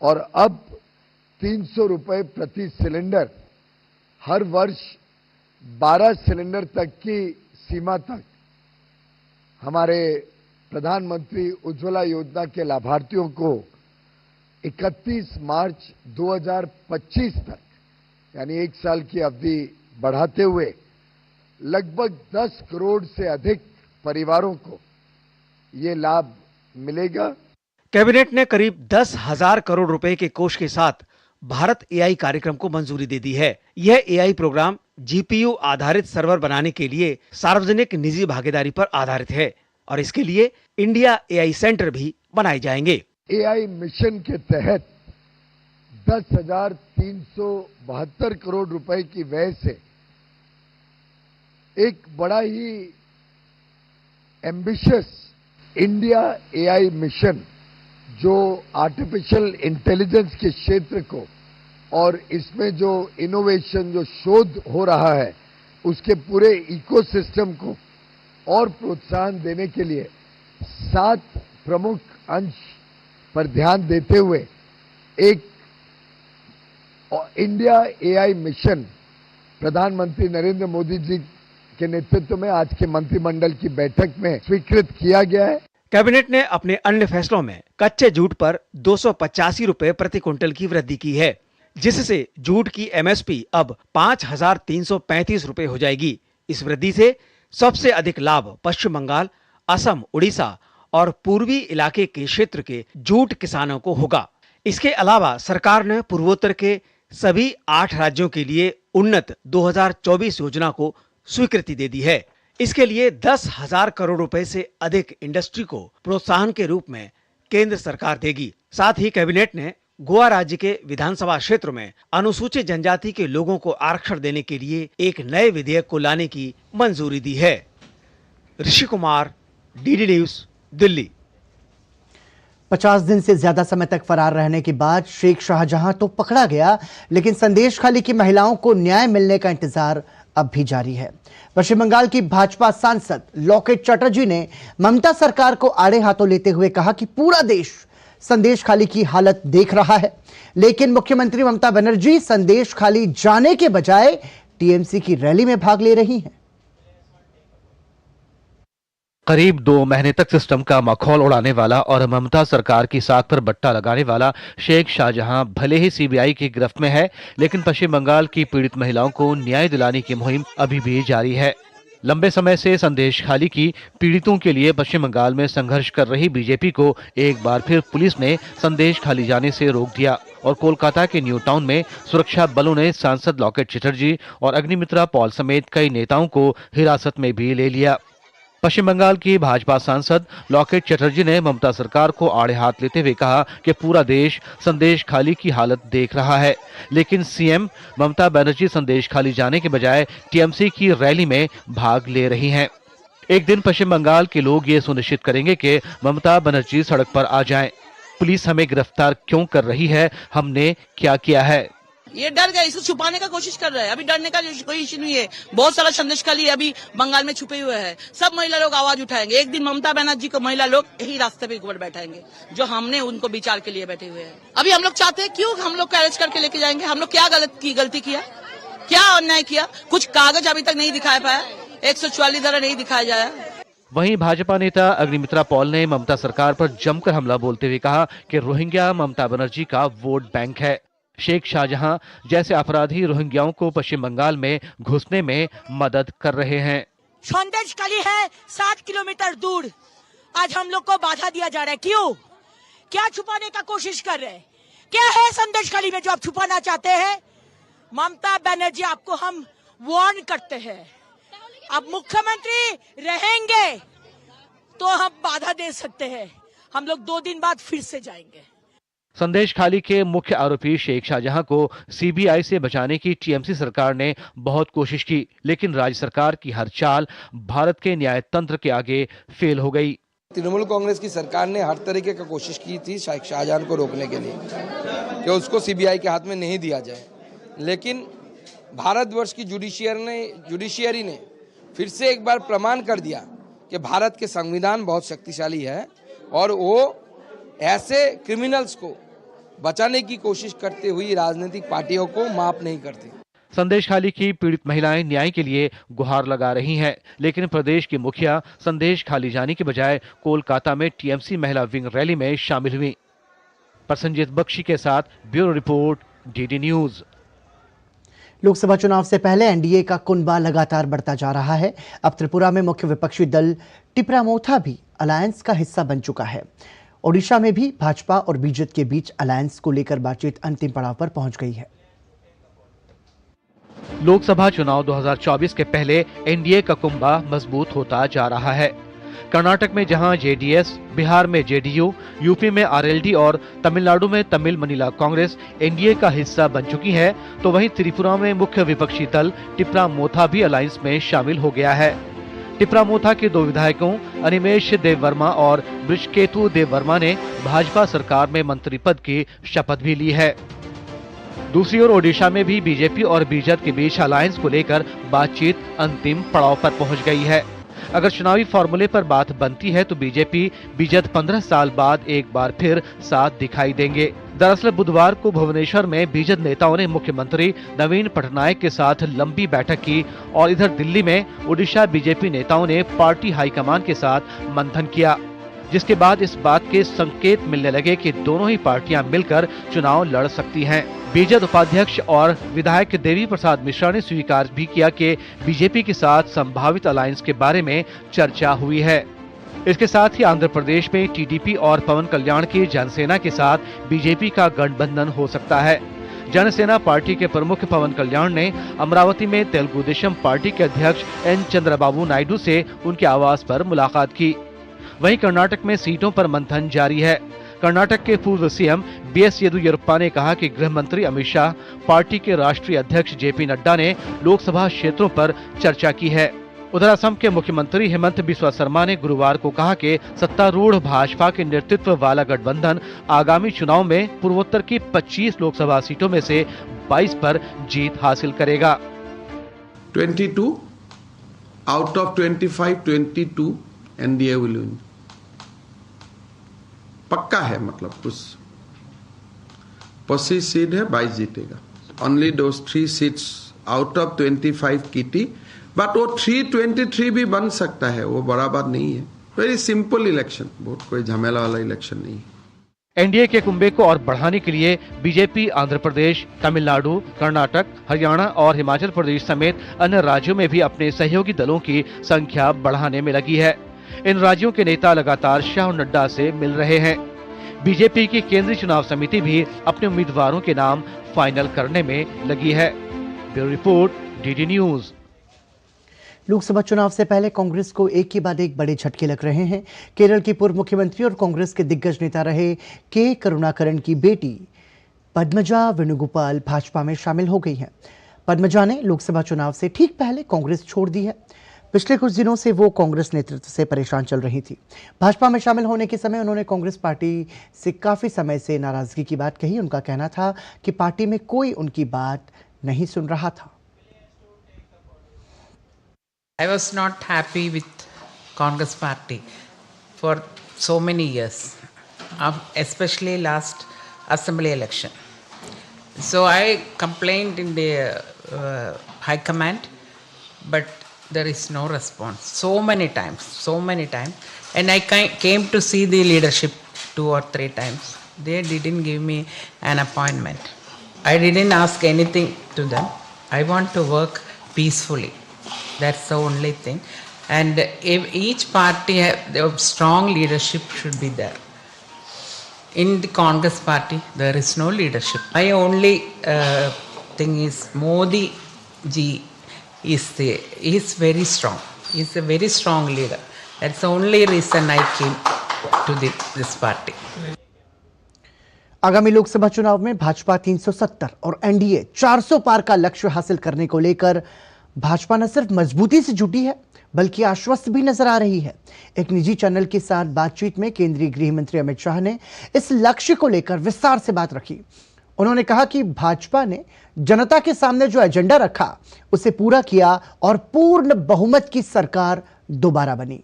और अब 300 रुपए प्रति सिलेंडर हर वर्ष 12 सिलेंडर तक की सीमा तक हमारे प्रधानमंत्री उज्ज्वला योजना के लाभार्थियों को 31 मार्च 2025 तक यानी 1 साल की अवधि बढ़ाते हुए लगभग 10 करोड़ से अधिक परिवारों को ये लाभ मिलेगा। कैबिनेट ने करीब 10,000 करोड़ रुपए के कोष के साथ भारत एआई कार्यक्रम को मंजूरी दे दी है। यह एआई प्रोग्राम जीपीयू आधारित सर्वर बनाने के लिए सार्वजनिक निजी भागीदारी पर आधारित है और इसके लिए इंडिया एआई सेंटर भी बनाए जाएंगे। एआई मिशन के तहत 10,372 करोड़ रुपए की व्यय से एक बड़ा ही एम्बिशियस इंडिया एआई मिशन जो आर्टिफिशियल इंटेलिजेंस के क्षेत्र को और इसमें जो इनोवेशन जो शोध हो रहा है उसके पूरे इकोसिस्टम को और प्रोत्साहन देने के लिए 7 प्रमुख अंश पर ध्यान देते हुए एक इंडिया एआई मिशन प्रधानमंत्री नरेंद्र मोदी जी के नेतृत्व में आज के मंत्रिमंडल की बैठक में स्वीकृत किया गया है। कैबिनेट ने अपने अन्य फैसलों में कच्चे जूट पर 285 रुपए प्रति क्विंटल की वृद्धि की है, जिससे जूट की एमएसपी अब 5,335 रुपए हो जाएगी। इस वृद्धि से सबसे अधिक लाभ पश्चिम बंगाल, असम, उड़ीसा और पूर्वी इलाके के क्षेत्र के जूट किसानों को होगा। इसके अलावा सरकार ने पूर्वोत्तर के सभी 8 राज्यों के लिए उन्नत 2024 योजना को स्वीकृति दे दी है। इसके लिए 10,000 करोड़ रुपए से अधिक इंडस्ट्री को प्रोत्साहन के रूप में केंद्र सरकार देगी। साथ ही कैबिनेट ने गोवा राज्य के विधानसभा क्षेत्र में अनुसूचित जनजाति के लोगों को आरक्षण देने के लिए एक नए विधेयक को लाने की मंजूरी दी है। Rishi Kumar, DD news, Delhi. 50 दिन से ज्यादा समय तक फरार रहने के बाद शेख शाहजहां तो पकड़ा गया, लेकिन संदेशखाली की महिलाओं को न्याय मिलने का इंतजार अब भी जारी है। पश्चिम बंगाल की भाजपा सांसद लॉकेट चटर्जी ने ममता सरकार को आड़े हाथों लेते हुए कहा कि पूरा देश संदेशखाली की हालत देख रहा है, लेकिन मुख्यमंत्री ममता बनर्जी संदेशखाली जाने के बजाय टीएमसी की रैली में भाग ले रही हैं। करीब 2 महीने तक सिस्टम का मखौल उड़ाने वाला और ममता सरकार की साख पर बट्टा लगाने वाला शेख शाहजहां भले ही सीबीआई की गिरफ्त में है, लेकिन पश्चिम बंगाल की पीड़ित महिलाओं को न्याय दिलाने की मुहिम अभी भी जारी है। लंबे समय से संदेशखाली की पीड़ितों के लिए पश्चिम बंगाल में संघर्ष कर रही बीजेपी को एक बार फिर पुलिस ने संदेशखाली जाने से रोक दिया और कोलकाता के न्यू टाउन में सुरक्षा बलों ने सांसद लॉकेट चटर्जी और अग्निमित्रा पॉल समेत कई नेताओं को हिरासत में भी ले लिया। पश्चिम बंगाल की भाजपा सांसद लॉकेट चटर्जी ने ममता सरकार को आड़े हाथ लेते हुए कहा कि पूरा देश संदेशखाली की हालत देख रहा है, लेकिन सीएम ममता बनर्जी संदेशखाली जाने के बजाय टीएमसी की रैली में भाग ले रही हैं। एक दिन पश्चिम बंगाल के लोग ये सुनिश्चित करेंगे कि ममता बनर्जी सड़क पर आ जाएं। पुलिस हमें गिरफ्तार क्यों कर रही है, हमने क्या किया है? ये डर गए, इसको छुपाने का कोशिश कर रहे हैं। अभी डरने का कोई इश्यू नहीं है। बहुत सारा संदेशखाली अभी बंगाल में छुपे हुए हैं। सब महिला लोग आवाज उठाएंगे। एक दिन ममता बनर्जी को महिला लोग यही रास्ते पे ऊपर बैठाएंगे जो हमने उनको विचार के लिए बैठे हुए हैं। अभी हम लोग चाहते हैं, क्यों हम लोग को अरेस्ट करके लेके जाएंगे? हम लोग क्या गलती किया, क्या अन्याय किया? कुछ कागज अभी तक नहीं दिखा पाया, 144 धारा नहीं दिखाया जाया। वहीं भाजपा नेता अग्निमित्रा पॉल ने ममता सरकार पर जमकर हमला बोलते हुए कहा कि रोहिंग्या ममता बनर्जी का वोट बैंक है। शेख शाहजहां जैसे अपराधी रोहिंग्याओं को पश्चिम बंगाल में घुसने में मदद कर रहे हैं। संदेशखाली है 7 किलोमीटर दूर, आज हम लोग को बाधा दिया जा रहा है। क्यों? क्या छुपाने का कोशिश कर रहे हैं? क्या है संदेशखाली में जो आप छुपाना चाहते हैं? ममता बनर्जी, आपको हम वार्न करते हैं, आप मुख्यमंत्री रहेंगे तो हम बाधा दे सकते हैं। हम लोग 2 दिन बाद फिर से जाएंगे। संदेशखाली के मुख्य आरोपी शेख शाहजहां को सीबीआई से बचाने की टीएमसी सरकार ने बहुत कोशिश की, लेकिन राज्य सरकार की हर चाल भारत के न्याय तंत्र के आगे फेल हो गई। तृणमूल कांग्रेस की सरकार ने हर तरीके का कोशिश की थी शेख शाहजहां को रोकने के लिए कि उसको सीबीआई के हाथ में नहीं दिया जाए, लेकिन भारतवर्ष की जुडिशियरी ने फिर से एक बार प्रमाण कर दिया कि भारत के संविधान बहुत शक्तिशाली है और वो ऐसे क्रिमिनल्स को बचाने की कोशिश करते हुई राजनीतिक पार्टियों को माफ नहीं करती। संदेशखाली की पीड़ित महिलाएं न्याय के लिए गुहार लगा रही हैं, लेकिन प्रदेश की मुखिया संदेशखाली जाने के बजाय कोलकाता में टीएमसी महिला विंग रैली में शामिल हुई। प्रसन्नजीत बख्शी के साथ bureau report, DD news. Lok Sabha चुनाव से पहले एनडीए का कुनबा लगातार बढ़ता जा रहा है। अब त्रिपुरा में मुख्य विपक्षी दल टिपरामोथा भी अलायंस का हिस्सा बन चुका है। ओडिशा में भी भाजपा और बीजेपी के बीच अलायंस को लेकर बातचीत अंतिम पड़ाव पर पहुंच गई है। लोकसभा चुनाव 2024 के पहले एनडीए का कुंभा मजबूत होता जा रहा है। कर्नाटक में जहां जेडीएस, बिहार में जेडीयू, यूपी में आरएलडी और तमिलनाडु में तमिल मनीला कांग्रेस एनडीए का हिस्सा बन चुकी है, तो वहीं त्रिपुरा में मुख्य विपक्षी दल टिपरामोथा भी अलायंस में शामिल हो गया है। टिपरामोथा के 2 विधायकों अनिमेश देव वर्मा और बृजकेतु देव वर्मा ने भाजपा सरकार में मंत्री पद की शपथ भी ली है। दूसरी ओर ओडिशा में भी बीजेपी और बीजेपी के बीच अलायंस को लेकर बातचीत अंतिम पड़ाव पर पहुंच गई है। अगर चुनावी फॉर्मूले पर बात बनती है तो बीजेपी 15 साल बाद एक बार फिर साथ दिखाई देंगे। दरअसल बुधवार को भुवनेश्वर में बीजेपी नेताओं ने मुख्यमंत्री नवीन पटनायक के साथ लंबी बैठक की और इधर दिल्ली में ओडिशा बीजेपी नेताओं ने पार्टी हाईकमान के साथ मंथन किया, जिसके बाद इस बात के संकेत मिलने लगे कि दोनों ही पार्टियां मिलकर चुनाव लड़ सकती हैं। बीजेपी उपाध्यक्ष और विधायक देवी प्रसाद मिश्रा ने स्वीकार भी किया कि बीजेपी के साथ संभावित अलायंस के बारे में चर्चा हुई है। इसके साथ ही आंध्र प्रदेश में टीडीपी और पवन कल्याण की जनसेना के साथ बीजेपी का गठबंधन हो सकता है। जनसेना पार्टी के प्रमुख पवन कल्याण ने अमरावती में तेलुगु देशम पार्टी के अध्यक्ष एन चंद्रबाबू नायडू से उनके आवास पर मुलाकात की। वहीं कर्नाटक में सीटों पर मंथन जारी है। कर्नाटक के पूर्व सीएम बीएस येदियुरप्पा ने कहा कि गृह मंत्री अमित शाह, पार्टी के राष्ट्रीय अध्यक्ष जेपी नड्डा ने लोकसभा क्षेत्रों पर चर्चा की है। उधर असम के मुख्यमंत्री हेमंत बिस्वा शर्मा ने गुरुवार को कहा कि सत्तारूढ़ भाजपा के नेतृत्व वाला गठबंधन आगामी चुनाव में पूर्वोत्तर की 25 लोकसभा सीटों में से 22 पर जीत हासिल करेगा। 22 out of 25, 22 NDA will win. पक्का है, मतलब कुछ 25 सीट है, 22 जीतेगा। Only those 3 seats out of 25 की थी, बट वो 323 भी बन सकता है, वो बड़ा बात नहीं है। वेरी सिंपल इलेक्शन, बहुत कोई झमेला वाला इलेक्शन नहीं है। एनडीए के कुंभे को और बढ़ाने के लिए बीजेपी आंध्र प्रदेश, तमिलनाडु, कर्नाटक, हरियाणा और हिमाचल प्रदेश समेत अन्य राज्यों में भी अपने सहयोगी दलों की संख्या बढ़ाने में लगी है। इन राज्यों के नेता लगातार शाह और नड्डा से मिल रहे हैं। बीजेपी की केंद्रीय चुनाव समिति भी अपने उम्मीदवारों के नाम फाइनल करने में लगी है। Bureau report, DD news. Lok Sabha चुनाव से पहले कांग्रेस को एक के बाद एक बड़े झटके लग रहे हैं। केरल की पूर्व मुख्यमंत्री और कांग्रेस के दिग्गज नेता रहे के करुणाकरन की बेटी पद्मजा वेणुगोपाल भाजपा में शामिल हो गई हैं। पद्मजा ने लोकसभा चुनाव से ठीक पहले कांग्रेस छोड़ दी है। पिछले कुछ दिनों से वो कांग्रेस नेतृत्व से परेशान चल रही थी। भाजपा में शामिल होने के समय उन्होंने कांग्रेस पार्टी से काफी समय से नाराजगी की बात कही। उनका कहना था कि पार्टी में कोई उनकी बात नहीं सुन रहा था। I was not happy with Congress party for so many years, especially last assembly election. So I complained in the high command, but there is no response. So many times, and I came to see the leadership 2 or 3 times. They didn't give me an appointment. I didn't ask anything to them. I want to work peacefully. That's the only thing. And if each party have strong leadership should be there. In the Congress party, there is no leadership. My only thing is Modi ji is very strong. He's a very strong leader. That's the only reason I came to this party. आगामी लोकसभा चुनाव में भाजपा 370 और NDA 400 पार का लक्ष्य हासिल करने को लेकर भाजपा न सिर्फ मजबूती से जुटी है बल्कि आश्वस्त भी नजर आ रही है। एक निजी चैनल के साथ बातचीत में केंद्रीय गृह मंत्री अमित शाह ने इस लक्ष्य को लेकर विस्तार से बात रखी। उन्होंने कहा कि भाजपा ने जनता के सामने जो एजेंडा रखा उसे पूरा किया और पूर्ण बहुमत की सरकार दोबारा बनी।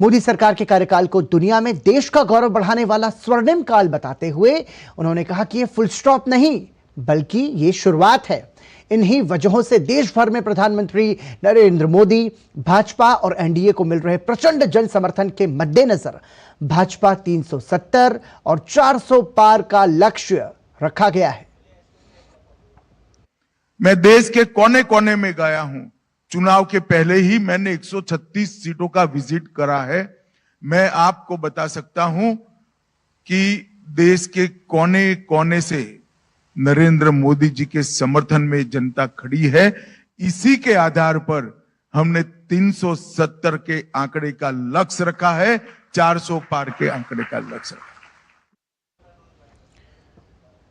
मोदी सरकार के कार्यकाल को दुनिया में देश का गौरव बढ़ाने वाला स्वर्णिम काल बताते हुए उन्होंने कहा कि यह फुल स्टॉप नहीं बल्कि ये शुरुआत है। इन्हीं वजहों से देश भर में प्रधानमंत्री नरेंद्र मोदी, भाजपा और एनडीए को मिल रहे प्रचंड जन समर्थन के मद्देनजर भाजपा 370 और 400 पार का लक्ष्य रखा गया है। मैं देश के कोने कोने में गया हूं। चुनाव के पहले ही मैंने 136 सीटों का विजिट करा है। मैं आपको बता सकता हूं कि देश के कोने कोने से नरेंद्र मोदी जी के समर्थन में जनता खड़ी है। इसी के आधार पर हमने 370 के आंकड़े का लक्ष्य रखा है, 400 पार के आंकड़े का लक्ष्य रखा।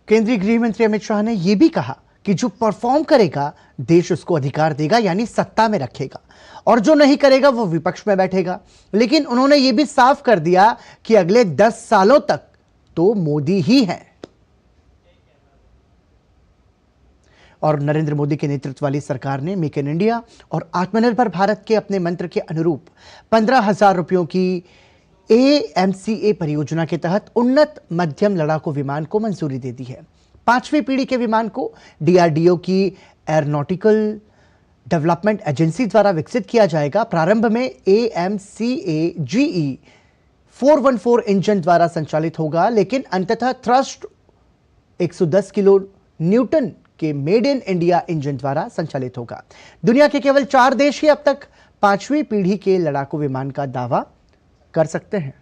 केंद्रीय गृह मंत्री अमित शाह ने यह भी कहा कि जो परफॉर्म करेगा देश उसको अधिकार देगा, यानी सत्ता में रखेगा, और जो नहीं करेगा वो विपक्ष में बैठेगा। लेकिन उन्होंने ये भी साफ कर दिया कि अगले 10 सालों तक तो मोदी ही हैं। और नरेंद्र मोदी के नेतृत्व वाली सरकार ने मेक इन इंडिया और आत्मनिर्भर भारत के अपने मंत्र के अनुरूप 15,000 रुपयों की AMCA परियोजना के तहत उन्नत मध्यम लड़ाकू विमान को मंजूरी दे दी है। 5वीं पीढ़ी के विमान को DRDO की एरोनॉटिकल डेवलपमेंट एजेंसी द्वारा विकसित किया जाएगा। प्रारंभ में AMCA GE 414 इंजन द्वारा संचालित होगा, लेकिन अंततः थ्रस्ट 110 किलो न्यूटन के मेड इन इंडिया इंजन द्वारा संचालित होगा। दुनिया के केवल 4 देश ही अब तक 5वीं पीढ़ी के लड़ाकू विमान का दावा कर सकते हैं।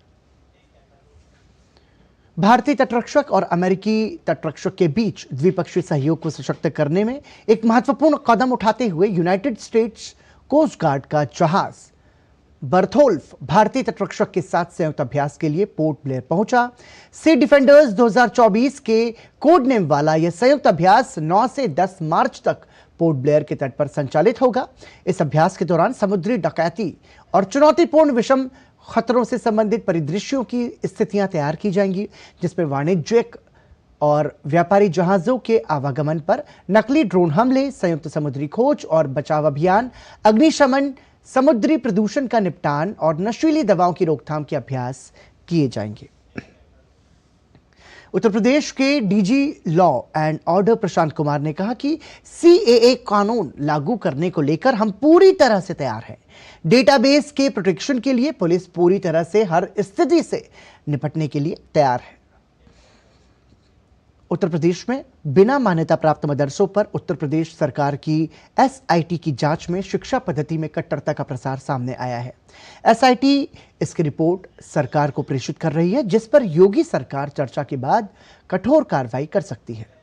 भारतीय तटरक्षक और अमेरिकी तटरक्षक के बीच द्विपक्षीय सहयोग को सशक्त करने में एक महत्वपूर्ण कदम उठाते हुए यूनाइटेड स्टेट्स कोस्ट गार्ड का जहाज बर्थोल्फ भारतीय तटरक्षक के साथ संयुक्त अभ्यास के लिए पोर्ट ब्लेयर पहुंचा। सी डिफेंडर्स 2024 के कोड नेम वाला यह संयुक्त अभ्यास 9 से 10 मार्च तक पोर्ट ब्लेयर के तट पर संचालित होगा। इस अभ्यास के दौरान समुद्री डकैती और चुनौतीपूर्ण विषम खतरों से संबंधित परिदृश्यों की स्थितियां तैयार की जाएंगी, जिसमें वाणिज्यिक और व्यापारी जहाजों के आवागमन पर नकली ड्रोन हमले, संयुक्त समुद्री खोज और बचाव अभियान, अग्निशमन, समुद्री प्रदूषण का निपटान और नशीली दवाओं की रोकथाम के अभ्यास किए जाएंगे। उत्तर प्रदेश के DG law and order Prashant Kumar ने कहा कि CAA कानून लागू करने को लेकर हम पूरी तरह से तैयार हैं। डेटाबेस के प्रोटेक्शन के लिए पुलिस पूरी तरह से हर स्थिति से निपटने के लिए तैयार है। उत्तर प्रदेश में बिना मान्यता प्राप्त मदरसों पर उत्तर प्रदेश सरकार की SIT की जांच में शिक्षा पद्धति में कट्टरता का प्रसार सामने आया है। SIT इसकी रिपोर्ट सरकार को प्रेषित कर रही है, जिस पर योगी सरकार चर्चा के बाद कठोर कार्रवाई कर सकती है।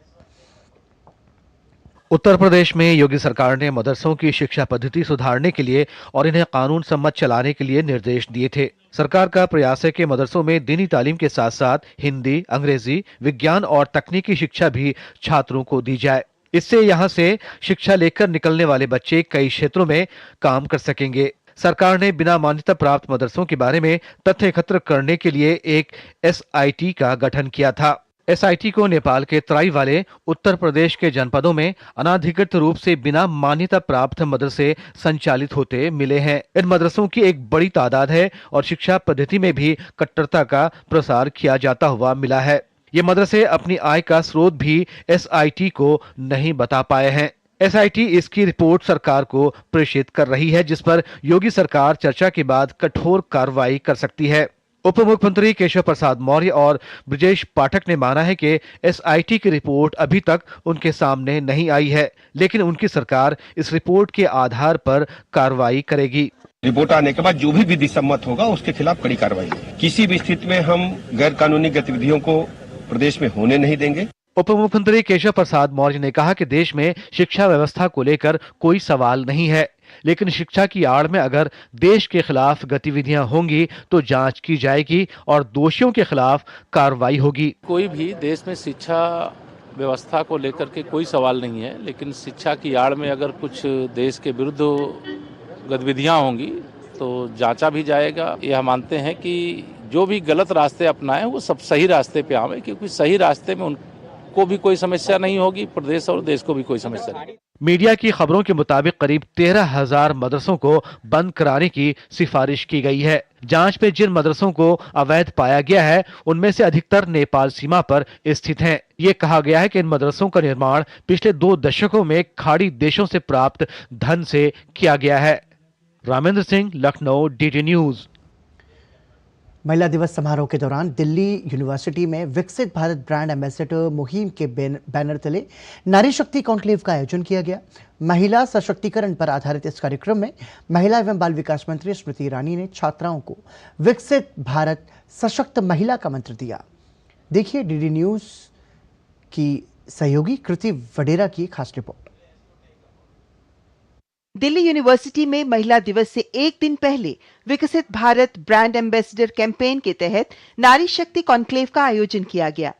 उत्तर प्रदेश में योगी सरकार ने मदरसों की शिक्षा पद्धति सुधारने के लिए और इन्हें कानून सम्मत चलाने के लिए निर्देश दिए थे। सरकार का प्रयास है कि मदरसों में दीनी तालीम के साथ साथ हिंदी, अंग्रेजी, विज्ञान और तकनीकी शिक्षा भी छात्रों को दी जाए। इससे यहाँ से शिक्षा लेकर निकलने वाले बच्चे कई क्षेत्रों में काम कर सकेंगे। सरकार ने बिना मान्यता प्राप्त मदरसों के बारे में तथ्य एकत्र करने के लिए एक SIT का गठन किया था। SIT को नेपाल के तराई वाले उत्तर प्रदेश के जनपदों में अनाधिकृत रूप से बिना मान्यता प्राप्त मदरसे संचालित होते मिले हैं। इन मदरसों की एक बड़ी तादाद है और शिक्षा पद्धति में भी कट्टरता का प्रसार किया जाता हुआ मिला है। ये मदरसे अपनी आय का स्रोत भी SIT को नहीं बता पाए हैं। SIT इसकी रिपोर्ट सरकार को प्रेषित कर रही है, जिस पर योगी सरकार चर्चा के बाद कठोर कार्रवाई कर सकती है। उप मुख्यमंत्री केशव प्रसाद मौर्य और ब्रजेश पाठक ने माना है कि SIT की रिपोर्ट अभी तक उनके सामने नहीं आई है, लेकिन उनकी सरकार इस रिपोर्ट के आधार पर कार्रवाई करेगी। रिपोर्ट आने के बाद जो भी विधि सम्मत होगा उसके खिलाफ कड़ी कार्रवाई होगी। किसी भी स्थिति में हम गैर कानूनी गतिविधियों को प्रदेश में होने नहीं देंगे। उप मुख्यमंत्री केशव प्रसाद मौर्य ने कहा कि देश में शिक्षा व्यवस्था को लेकर कोई सवाल नहीं है, लेकिन शिक्षा की आड़ में अगर देश के खिलाफ गतिविधियां होंगी तो जांच की जाएगी और दोषियों के खिलाफ कार्रवाई होगी। कोई भी देश में शिक्षा व्यवस्था को लेकर के कोई सवाल नहीं है, लेकिन शिक्षा की आड़ में अगर कुछ देश के विरुद्ध गतिविधियां होंगी तो जांचा भी जाएगा। यह मानते हैं कि जो भी गलत रास्ते अपनाएं वो सब सही रास्ते पे आवे, क्योंकि सही रास्ते में उनको भी कोई समस्या नहीं होगी, प्रदेश और देश को भी कोई समस्या नहीं। मीडिया की खबरों के मुताबिक करीब 13,000 मदरसों को बंद कराने की सिफारिश की गई है। जांच में जिन मदरसों को अवैध पाया गया है उनमें से अधिकतर नेपाल सीमा पर स्थित हैं। ये कहा गया है कि इन मदरसों का निर्माण पिछले 2 दशकों में खाड़ी देशों से प्राप्त धन से किया गया है। Ramendra Singh, Lucknow, DD news. महिला दिवस समारोह के दौरान दिल्ली यूनिवर्सिटी में विकसित भारत ब्रांड एम्बेसडर मुहिम के बैनर तले नारी शक्ति कॉन्क्लेव का आयोजन किया गया। महिला सशक्तिकरण पर आधारित इस कार्यक्रम में महिला एवं बाल विकास मंत्री स्मृति ईरानी ने छात्राओं को विकसित भारत सशक्त महिला का मंत्र दिया। देखिए डीडी न्यूज की सहयोगी कृति वडेरा की खास रिपोर्ट। दिल्ली यूनिवर्सिटी में महिला दिवस से एक दिन पहले विकसित भारत ब्रांड एम्बेसडर कैंपेन के तहत नारी शक्ति कॉन्क्लेव का आयोजन किया गया।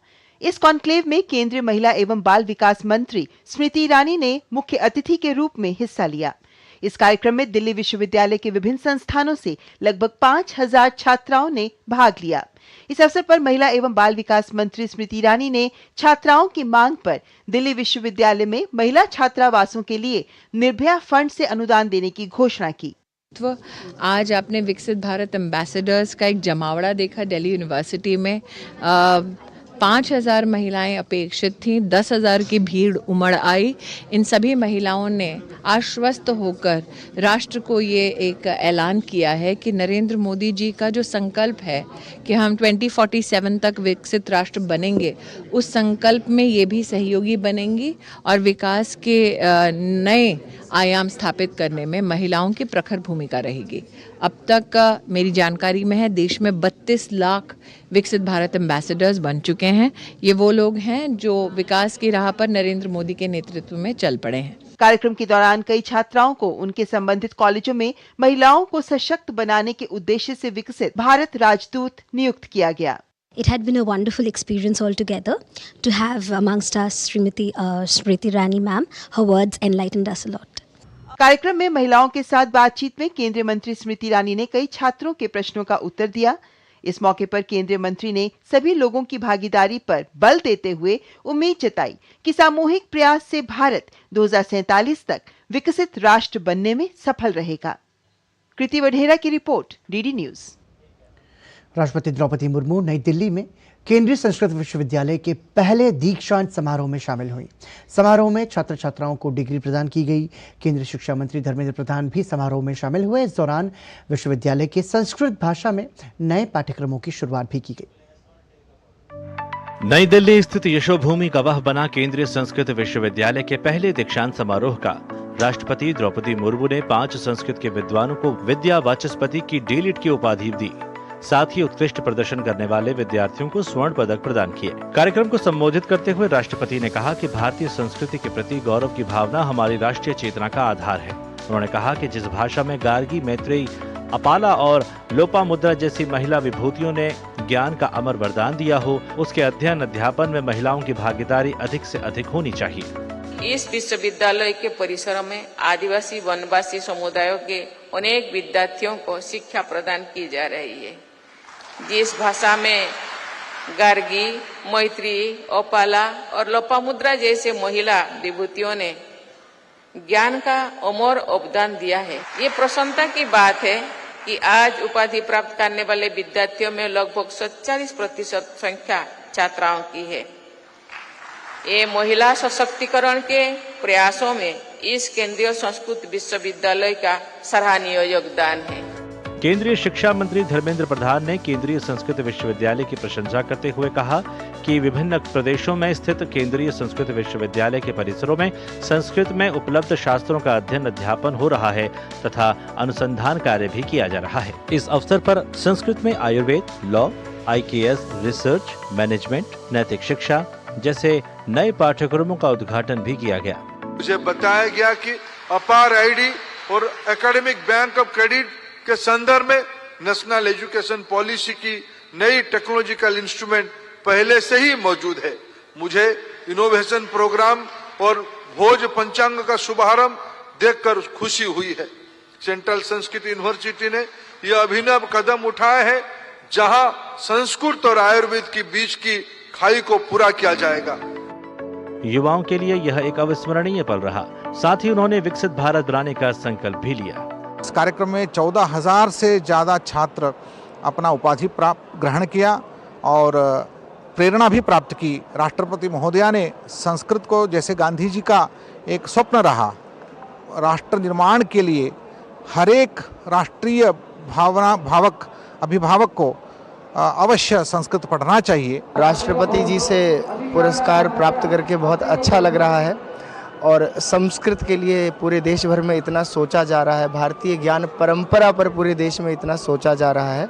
इस कॉन्क्लेव में केंद्रीय महिला एवं बाल विकास मंत्री स्मृति ईरानी ने मुख्य अतिथि के रूप में हिस्सा लिया। इस कार्यक्रम में दिल्ली विश्वविद्यालय के विभिन्न संस्थानों से लगभग 5,000 छात्राओं ने भाग लिया। इस अवसर पर महिला एवं बाल विकास मंत्री स्मृति ईरानी ने छात्राओं की मांग पर दिल्ली विश्वविद्यालय में महिला छात्रावासों के लिए निर्भया फंड से अनुदान देने की घोषणा की। आज आपने विकसित भारत एम्बेसडर्स का एक जमावड़ा देखा दिल्ली यूनिवर्सिटी में। 5,000 महिलाएं अपेक्षित थीं, 10,000 की भीड़ उमड़ आई। इन सभी महिलाओं ने आश्वस्त होकर राष्ट्र को ये एक ऐलान किया है कि नरेंद्र मोदी जी का जो संकल्प है कि हम 2047 तक विकसित राष्ट्र बनेंगे, उस संकल्प में ये भी सहयोगी बनेंगी और विकास के नए आयाम स्थापित करने में महिलाओं की प्रखर भूमिका रहेगी। अब तक मेरी जानकारी में है देश में 32 लाख विकसित भारत एम्बेसडर्स बन चुके हैं। ये वो लोग हैं जो विकास की राह पर नरेंद्र मोदी के नेतृत्व में चल पड़े हैं। कार्यक्रम के दौरान कई छात्राओं को उनके संबंधित कॉलेजों में महिलाओं को सशक्त बनाने के उद्देश्य से विकसित भारत राजदूत नियुक्त किया गया। It had been a wonderful experience altogether to have amongst us Srimati Smriti Irani ma'am. Her words enlightened us a lot. कार्यक्रम में महिलाओं के साथ बातचीत में केंद्रीय मंत्री स्मृति ईरानी ने कई छात्रों के प्रश्नों का उत्तर दिया। इस मौके पर केंद्रीय मंत्री ने सभी लोगों की भागीदारी पर बल देते हुए उम्मीद जताई कि सामूहिक प्रयास से भारत 2047 तक विकसित राष्ट्र बनने में सफल रहेगा। कृति वढेरा की रिपोर्ट, डीडी न्यूज। राष्ट्रपति द्रौपदी मुर्मू नई दिल्ली में केंद्रीय संस्कृत विश्वविद्यालय के पहले दीक्षांत समारोह में शामिल हुई। समारोह में छात्र छात्राओं को डिग्री प्रदान की गई। केंद्रीय शिक्षा मंत्री धर्मेंद्र प्रधान भी समारोह में शामिल हुए। इस दौरान विश्वविद्यालय के संस्कृत भाषा में नए पाठ्यक्रमों की शुरुआत भी की गई। नई दिल्ली स्थित यशोभूमि गवाह बना केंद्रीय संस्कृत विश्वविद्यालय के पहले दीक्षांत समारोह का राष्ट्रपति द्रौपदी मुर्मू ने 5 संस्कृत के विद्वानों को विद्या वाचस्पति की डी.लिट की उपाधि दी। साथ ही उत्कृष्ट प्रदर्शन करने वाले विद्यार्थियों को स्वर्ण पदक प्रदान किए। कार्यक्रम को संबोधित करते हुए राष्ट्रपति ने कहा कि भारतीय संस्कृति के प्रति गौरव की भावना हमारी राष्ट्रीय चेतना का आधार है। उन्होंने कहा कि जिस भाषा में गार्गी, मैत्रेयी, अपाला और लोपामुद्रा जैसी महिला विभूतियों ने ज्ञान का अमर वरदान दिया हो, उसके अध्ययन अध्यापन में महिलाओं की भागीदारी अधिक से अधिक होनी चाहिए। इस विश्वविद्यालय के परिसर में आदिवासी वनवासी समुदायों के अनेक विद्यार्थियों को शिक्षा प्रदान की जा रही है। जिस भाषा में गार्गी, मैत्रेयी, अपाला और लोपामुद्रा जैसे महिला विभूतियों ने ज्ञान का अमर अवदान दिया है। ये प्रसन्नता की बात है कि आज उपाधि प्राप्त करने वाले विद्यार्थियों में लगभग 47% संख्या छात्राओं की है। ये महिला सशक्तिकरण के प्रयासों में इस केंद्रीय संस्कृत विश्वविद्यालय का सराहनीय योगदान है। केंद्रीय शिक्षा मंत्री धर्मेंद्र प्रधान ने केंद्रीय संस्कृत विश्वविद्यालय की प्रशंसा करते हुए कहा कि विभिन्न प्रदेशों में स्थित केंद्रीय संस्कृत विश्वविद्यालय के परिसरों में संस्कृत में उपलब्ध शास्त्रों का अध्ययन अध्यापन हो रहा है तथा अनुसंधान कार्य भी किया जा रहा है। इस अवसर पर संस्कृत में Ayurveda, law, IKS, research, management, नैतिक शिक्षा जैसे नए पाठ्यक्रमों का उद्घाटन भी किया गया। मुझे बताया गया कि अपार ID और एकेडमिक बैंक ऑफ क्रेडिट के संदर्भ में नेशनल एजुकेशन पॉलिसी की नई टेक्नोलॉजिकल इंस्ट्रूमेंट पहले से ही मौजूद है। मुझे इनोवेशन प्रोग्राम और भोज पंचांग का शुभारंभ देखकर खुशी हुई है। सेंट्रल संस्कृत यूनिवर्सिटी ने यह अभिनव कदम उठाया है जहां संस्कृत और आयुर्वेद के बीच की खाई को पूरा किया जाएगा। युवाओं के लिए यह एक अविस्मरणीय पल रहा। साथ ही उन्होंने विकसित भारत बनाने का संकल्प भी लिया। इस कार्यक्रम में 14,000 से ज़्यादा छात्र अपना उपाधि ग्रहण किया और प्रेरणा भी प्राप्त की। राष्ट्रपति महोदया ने संस्कृत को, जैसे गांधी जी का एक स्वप्न रहा, राष्ट्र निर्माण के लिए हर एक राष्ट्रीय भावक अभिभावक को अवश्य संस्कृत पढ़ना चाहिए। राष्ट्रपति जी से पुरस्कार प्राप्त करके बहुत अच्छा लग रहा है और संस्कृत के लिए पूरे देश भर में इतना सोचा जा रहा है, भारतीय ज्ञान परंपरा पर पूरे देश में इतना सोचा जा रहा है,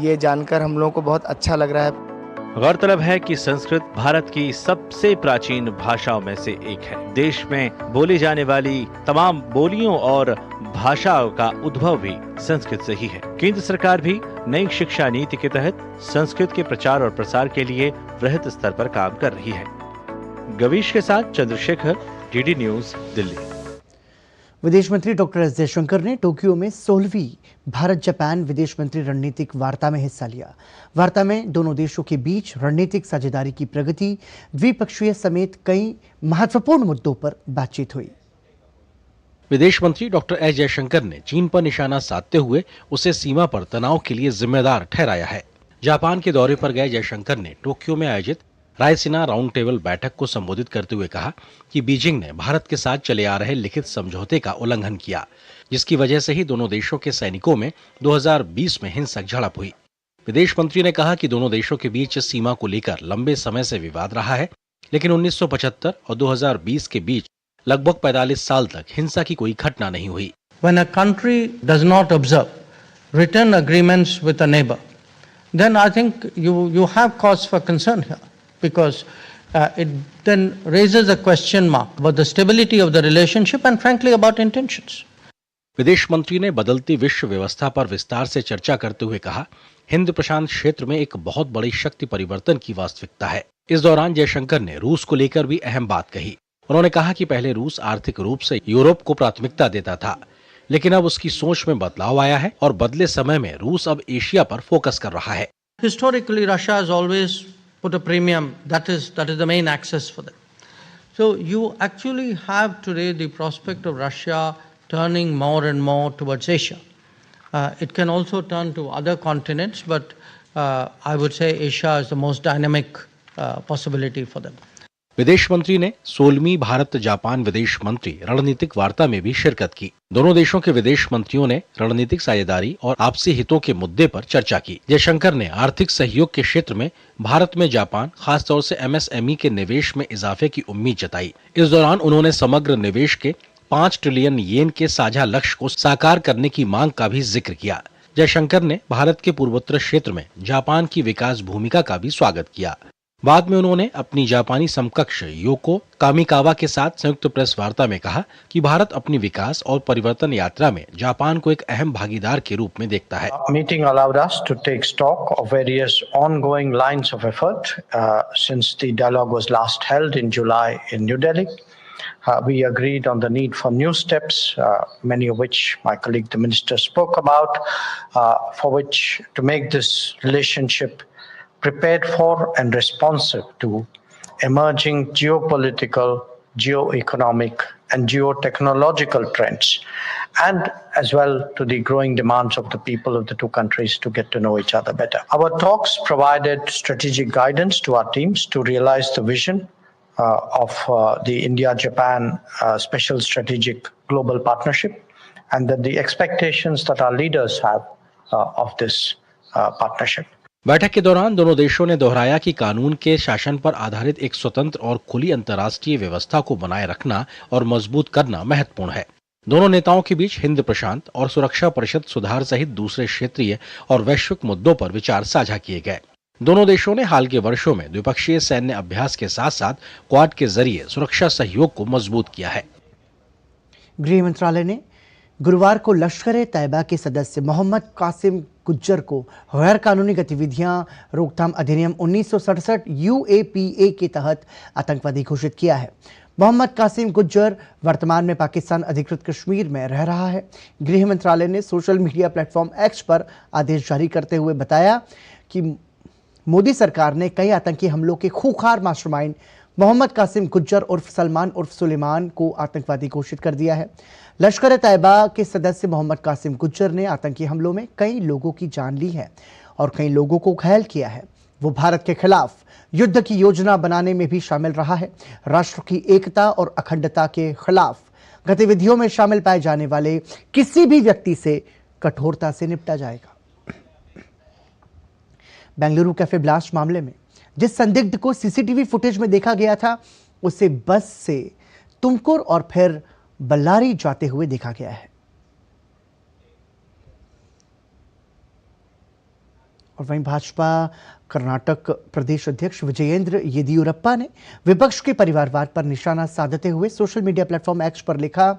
ये जानकर हम लोगों को बहुत अच्छा लग रहा है। गौरतलब है कि संस्कृत भारत की सबसे प्राचीन भाषाओं में से एक है। देश में बोली जाने वाली तमाम बोलियों और भाषाओं का उद्भव भी संस्कृत से ही है। केंद्र सरकार भी नई शिक्षा नीति के तहत संस्कृत के प्रचार और प्रसार के लिए वृहद स्तर पर काम कर रही है। गवीश के साथ चंद्रशेखर, डीडी न्यूज, दिल्ली। विदेश मंत्री डॉक्टर एस जयशंकर ने टोक्यो में 16वीं भारत जापान विदेश मंत्री रणनीतिक वार्ता में हिस्सा लिया। वार्ता में दोनों देशों के बीच रणनीतिक साझेदारी की प्रगति, द्विपक्षीय समेत कई महत्वपूर्ण मुद्दों पर बातचीत हुई। विदेश मंत्री डॉक्टर एस जयशंकर ने चीन पर निशाना साधते हुए उसे सीमा पर तनाव के लिए जिम्मेदार ठहराया है। जापान के दौरे पर गए जयशंकर ने टोक्यो में आयोजित रायसीना राउंड टेबल बैठक को संबोधित करते हुए कहा कि बीजिंग ने भारत के साथ चले आ रहे लिखित समझौते का उल्लंघन किया, जिसकी वजह से ही दोनों देशों के सैनिकों में 2020 में हिंसक झड़प हुई। विदेश मंत्री ने कहा कि दोनों देशों के बीच सीमा को लेकर लंबे समय से विवाद रहा है, लेकिन 1975 और 2020 के बीच लगभग 45 साल तक हिंसा की कोई घटना नहीं हुई। When a country does not observe written agreements with a neighbor, then I think you have cause for concern here, because it then raises a question mark about the stability of the relationship and frankly about intentions. विदेश मंत्री ने बदलती विश्व व्यवस्था पर विस्तार से चर्चा करते हुए कहा, हिंद प्रशांत क्षेत्र में एक बहुत बड़ी शक्ति परिवर्तन की वास्तविकता है। इस दौरान जयशंकर ने रूस को लेकर भी अहम बात कही। उन्होंने कहा कि पहले रूस आर्थिक रूप से यूरोप को प्राथमिकता देता था, लेकिन अब उसकी सोच में बदलाव आया है और बदले समय में रूस अब एशिया पर फोकस कर रहा है। Historically, Russia has always put a premium, that is the main axis for them. So you actually have today the prospect of Russia turning more and more towards Asia. It can also turn to other continents, but I would say Asia is the most dynamic possibility for them. विदेश मंत्री ने 16वीं Bharat Japan विदेश मंत्री रणनीतिक वार्ता में भी शिरकत की। दोनों देशों के विदेश मंत्रियों ने रणनीतिक साझेदारी और आपसी हितों के मुद्दे पर चर्चा की। जयशंकर ने आर्थिक सहयोग के क्षेत्र में भारत में जापान, खासतौर से MSME के निवेश में इजाफे की उम्मीद जताई। इस दौरान उन्होंने समग्र निवेश के 5 ट्रिलियन येन के साझा लक्ष्य को साकार करने की मांग का भी जिक्र किया। जयशंकर ने भारत के पूर्वोत्तर क्षेत्र में जापान की विकास भूमिका का भी स्वागत किया। बाद में उन्होंने अपनी जापानी समकक्ष योको कामिकावा के साथ संयुक्त प्रेस वार्ता में कहा कि भारत अपनी विकास और परिवर्तन यात्रा में जापान को एक अहम भागीदार के रूप में देखता है। Meeting allowed us to take stock of various ongoing lines of effort since the dialogue was last held in July in New Delhi. We agreed on the need for new steps, many of which my colleague the minister spoke about, for which to make this relationship prepared for and responsive to emerging geopolitical, geo-economic and geotechnological trends, and as well to the growing demands of the people of the two countries to get to know each other better. Our talks provided strategic guidance to our teams to realize the vision of the India-Japan Special Strategic Global Partnership, and that the expectations that our leaders have of this partnership. बैठक के दौरान दोनों देशों ने दोहराया कि कानून के शासन पर आधारित एक स्वतंत्र और खुली अंतर्राष्ट्रीय व्यवस्था को बनाए रखना और मजबूत करना महत्वपूर्ण है। दोनों नेताओं के बीच हिंद प्रशांत और सुरक्षा परिषद सुधार सहित दूसरे क्षेत्रीय और वैश्विक मुद्दों पर विचार साझा किए गए। दोनों देशों ने हाल के वर्षों में द्विपक्षीय सैन्य अभ्यास के साथ साथ क्वाड के जरिए सुरक्षा सहयोग को मजबूत किया है। गृह मंत्रालय ने गुरुवार को लश्कर-ए-तैयबा के सदस्य मोहम्मद कासिम गुज्जर को गैर कानूनी गतिविधियां रोकथाम अधिनियम 1967 UAPA के तहत आतंकवादी घोषित किया है। मोहम्मद कासिम गुज्जर वर्तमान में पाकिस्तान अधिकृत कश्मीर में रह रहा है। गृह मंत्रालय ने सोशल मीडिया प्लेटफॉर्म X पर आदेश जारी करते हुए बताया कि मोदी सरकार ने कई आतंकी हमलों के खूंखार मास्टरमाइंड मोहम्मद कासिम गुज्जर उर्फ सलमान उर्फ सुलेमान को आतंकवादी घोषित कर दिया है। लश्कर तैयबा के सदस्य मोहम्मद कासिम गुज्जर ने आतंकी हमलों में कई लोगों की जान ली है और कई लोगों को घायल किया है। वो भारत के खिलाफ युद्ध की योजना बनाने में भी शामिल रहा है। राष्ट्र की एकता और अखंडता के खिलाफ गतिविधियों में शामिल पाए जाने वाले किसी भी व्यक्ति से कठोरता से निपटा जाएगा। बेंगलुरु कैफे ब्लास्ट मामले में जिस संदिग्ध को सीसीटीवी फुटेज में देखा गया था, उसे बस से तुमकुर और फिर बल्लारी जाते हुए देखा गया है। और वहीं भाजपा कर्नाटक प्रदेश अध्यक्ष विजयेंद्र येदियुरप्पा ने विपक्ष के परिवारवाद पर निशाना साधते हुए सोशल मीडिया प्लेटफॉर्म एक्स पर लिखा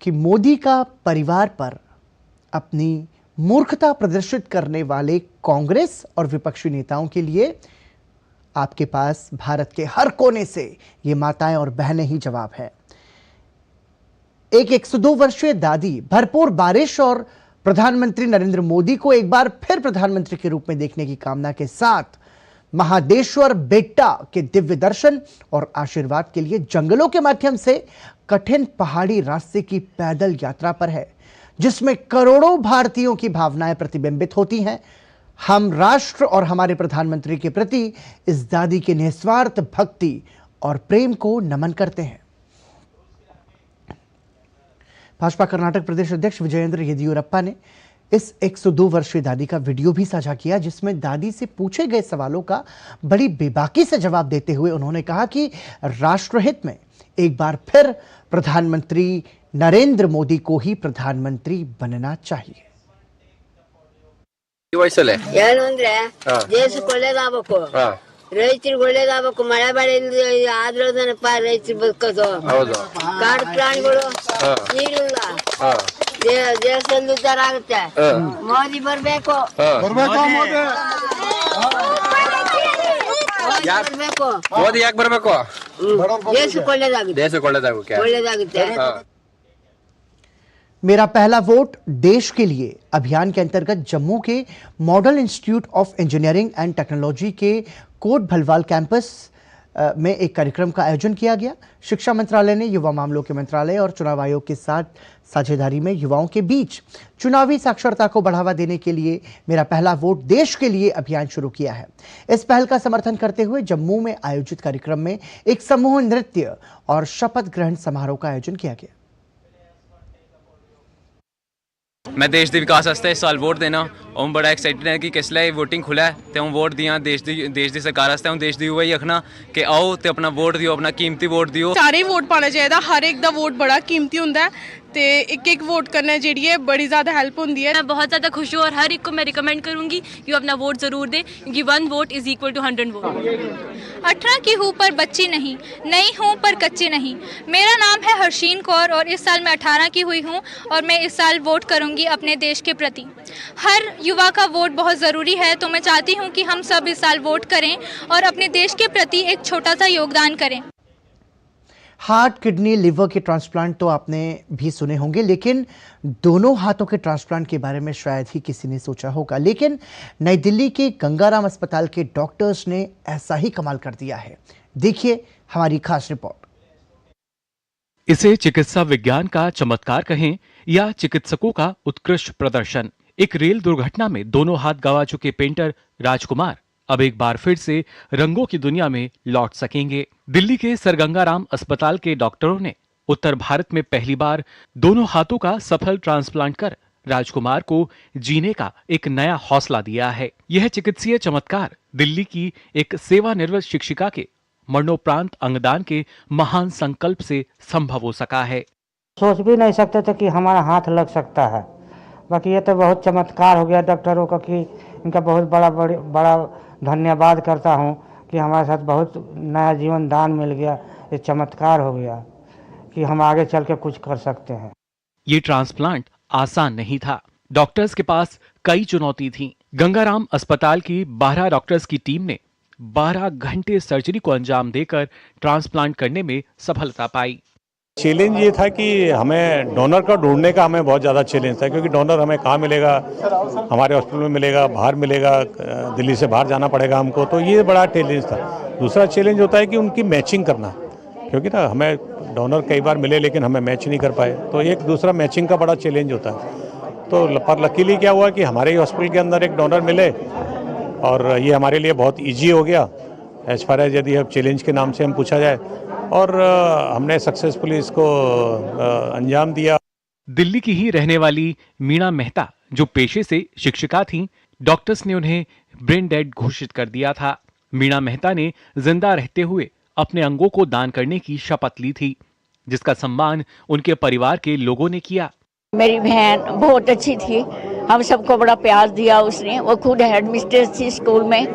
कि मोदी का परिवार पर अपनी मूर्खता प्रदर्शित करने वाले कांग्रेस और विपक्षी नेताओं के लिए आपके पास भारत के हर कोने से ये माताएं और बहनें ही जवाब है। एक 102 वर्षीय दादी भरपूर बारिश और प्रधानमंत्री नरेंद्र मोदी को एक बार फिर प्रधानमंत्री के रूप में देखने की कामना के साथ महादेश्वर बेट्टा के दिव्य दर्शन और आशीर्वाद के लिए जंगलों के माध्यम से कठिन पहाड़ी रास्ते की पैदल यात्रा पर है, जिसमें करोड़ों भारतीयों की भावनाएं प्रतिबिंबित होती हैं। हम राष्ट्र और हमारे प्रधानमंत्री के प्रति इस दादी के निस्वार्थ भक्ति और प्रेम को नमन करते हैं। भाजपा कर्नाटक प्रदेश अध्यक्ष विजयेंद्र येदियुरप्पा ने इस 102 वर्षीय दादी का वीडियो भी साझा किया, जिसमें दादी से पूछे गए सवालों का बड़ी बेबाकी से जवाब देते हुए उन्होंने कहा कि राष्ट्रहित में एक बार फिर प्रधानमंत्री नरेंद्र मोदी को ही प्रधानमंत्री बनना चाहिए। ಏನು ಅಂದ್ರೆ ದೇಶಕ್ಕೆ ಒಳ್ಳೇದಾಗಬೇಕು, ರೈತರಿಗೆ ಒಳ್ಳೇದಾಗಬೇಕು, ಮಳೆ ಬೆಳೆ ಆದ್ರೂನಪ್ಪ ರೈತರು ಬದುಕೋದು, ಕಾಡು ಪ್ರಾಣಿಗಳು ನೀರಿಲ್ಲ, ದೇಶದಲ್ಲಿ ಉದ್ಧಾರ ಆಗುತ್ತೆ, ಮೋದಿ ಬರ್ಬೇಕು, ಮೋದಿ ಯಾಕೆ ಬರ್ಬೇಕು? ದೇಶಕ್ಕೆ ಒಳ್ಳೇದಾಗುತ್ತೆ, ಒಳ್ಳೇದಾಗುತ್ತೆ। मेरा पहला वोट देश के लिए अभियान के अंतर्गत जम्मू के model institute of engineering and technology के कोट भलवाल कैंपस में एक कार्यक्रम का आयोजन किया गया। शिक्षा मंत्रालय ने युवा मामलों के मंत्रालय और चुनाव आयोग के साथ साझेदारी में युवाओं के बीच चुनावी साक्षरता को बढ़ावा देने के लिए मेरा पहला वोट देश के लिए अभियान शुरू किया है। इस पहल का समर्थन करते हुए जम्मू में आयोजित कार्यक्रम में एक समूह नृत्य और शपथ ग्रहण समारोह का आयोजन किया गया। मैं देश के विकास वास्ते इस साल वोट देना और बड़ा एक्साइटेड है कि किसले वोटिंग खुला है तो हम वोट दिया देश की सरकार वास्ते हम देश की वही आखना कि आओ तो अपना वोट दियो, अपना कीमती वोट दियो। सारे वोट पाना चाहिए, हर एक दा वोट बड़ा कीमती होंदा है ते एक वोट करना जी है बड़ी ज़्यादा हेल्प होती है। मैं बहुत ज़्यादा खुश हूँ और हर एक को मैं रिकमेंड करूँगी कि वो अपना वोट ज़रूर दे, क्योंकि 1 vote is equal to 100 vote. 18 की हूँ पर बच्ची नहीं, नई हूँ पर कच्ची नहीं। मेरा नाम है हर्षीन कौर और इस साल मैं 18 की हुई हूँ और मैं इस साल वोट करूँगी अपने देश के प्रति। हर युवा का वोट बहुत ज़रूरी है, तो मैं चाहती हूँ कि हम सब इस साल वोट करें और अपने देश के प्रति एक छोटा सा योगदान करें। हार्ट, किडनी, लिवर के ट्रांसप्लांट तो आपने भी सुने होंगे, लेकिन दोनों हाथों के ट्रांसप्लांट के बारे में शायद ही किसी ने सोचा होगा। लेकिन नई दिल्ली के गंगाराम अस्पताल के डॉक्टर्स ने ऐसा ही कमाल कर दिया है। देखिए हमारी खास रिपोर्ट। इसे चिकित्सा विज्ञान का चमत्कार कहें या चिकित्सकों का उत्कृष्ट प्रदर्शन। एक रेल दुर्घटना में दोनों हाथ गंवा चुके पेंटर राजकुमार अब एक बार फिर से रंगों की दुनिया में लौट सकेंगे। दिल्ली के सर गंगाराम अस्पताल के डॉक्टरों ने उत्तर भारत में पहली बार दोनों हाथों का सफल ट्रांसप्लांट कर राजकुमार को जीने का एक नया हौसला दिया है। यह चिकित्सीय चमत्कार दिल्ली की एक सेवानिवृत्त शिक्षिका के मरणोपरांत अंगदान के महान संकल्प से संभव हो सका है। सोच भी नहीं सकते थे कि हमारा हाथ लग सकता है। बाकी ये तो बहुत चमत्कार हो गया डॉक्टरों का कि इनका बहुत बड़ा धन्यवाद करता हूँ कि हमारे साथ बहुत नया जीवन दान मिल गया। ये चमत्कार हो गया कि हम आगे चल के कुछ कर सकते हैं। ये ट्रांसप्लांट आसान नहीं था। डॉक्टर्स के पास कई चुनौती थी। गंगाराम अस्पताल की 12 डॉक्टर्स की टीम ने 12 घंटे सर्जरी को अंजाम देकर ट्रांसप्लांट करने में सफलता पाई। चैलेंज ये था कि हमें डोनर का ढूंढने का हमें बहुत ज़्यादा चैलेंज था, क्योंकि डोनर हमें कहाँ मिलेगा, हमारे हॉस्पिटल में मिलेगा, बाहर मिलेगा, दिल्ली से बाहर जाना पड़ेगा हमको, तो ये बड़ा चैलेंज था। दूसरा चैलेंज होता है कि उनकी मैचिंग करना, क्योंकि ना हमें डोनर कई बार मिले लेकिन हमें मैच नहीं कर पाए, तो एक दूसरा मैचिंग का बड़ा चैलेंज होता है। तो पर लकीली क्या हुआ कि हमारे ही हॉस्पिटल के अंदर एक डोनर मिले और ये हमारे लिए बहुत ईजी हो गया एज फार एज यदि अब चैलेंज के नाम से हम पूछा जाए, और हमने सक्सेसफुली इसको अंजाम दिया। दिल्ली की ही रहने वाली मीणा मेहता, जो पेशे से शिक्षिका थीं, डॉक्टर्स ने उन्हें ब्रेन डेड घोषित कर दिया था। मीणा मेहता ने जिंदा रहते हुए अपने अंगों को दान करने की शपथ ली थी, जिसका सम्मान उनके परिवार के लोगों ने किया। मेरी बहन बहुत अच्छी थी, हम सबको बड़ा प्यार दिया उसने। वो खुद हेड मिस्ट्रेस थी स्कूल में,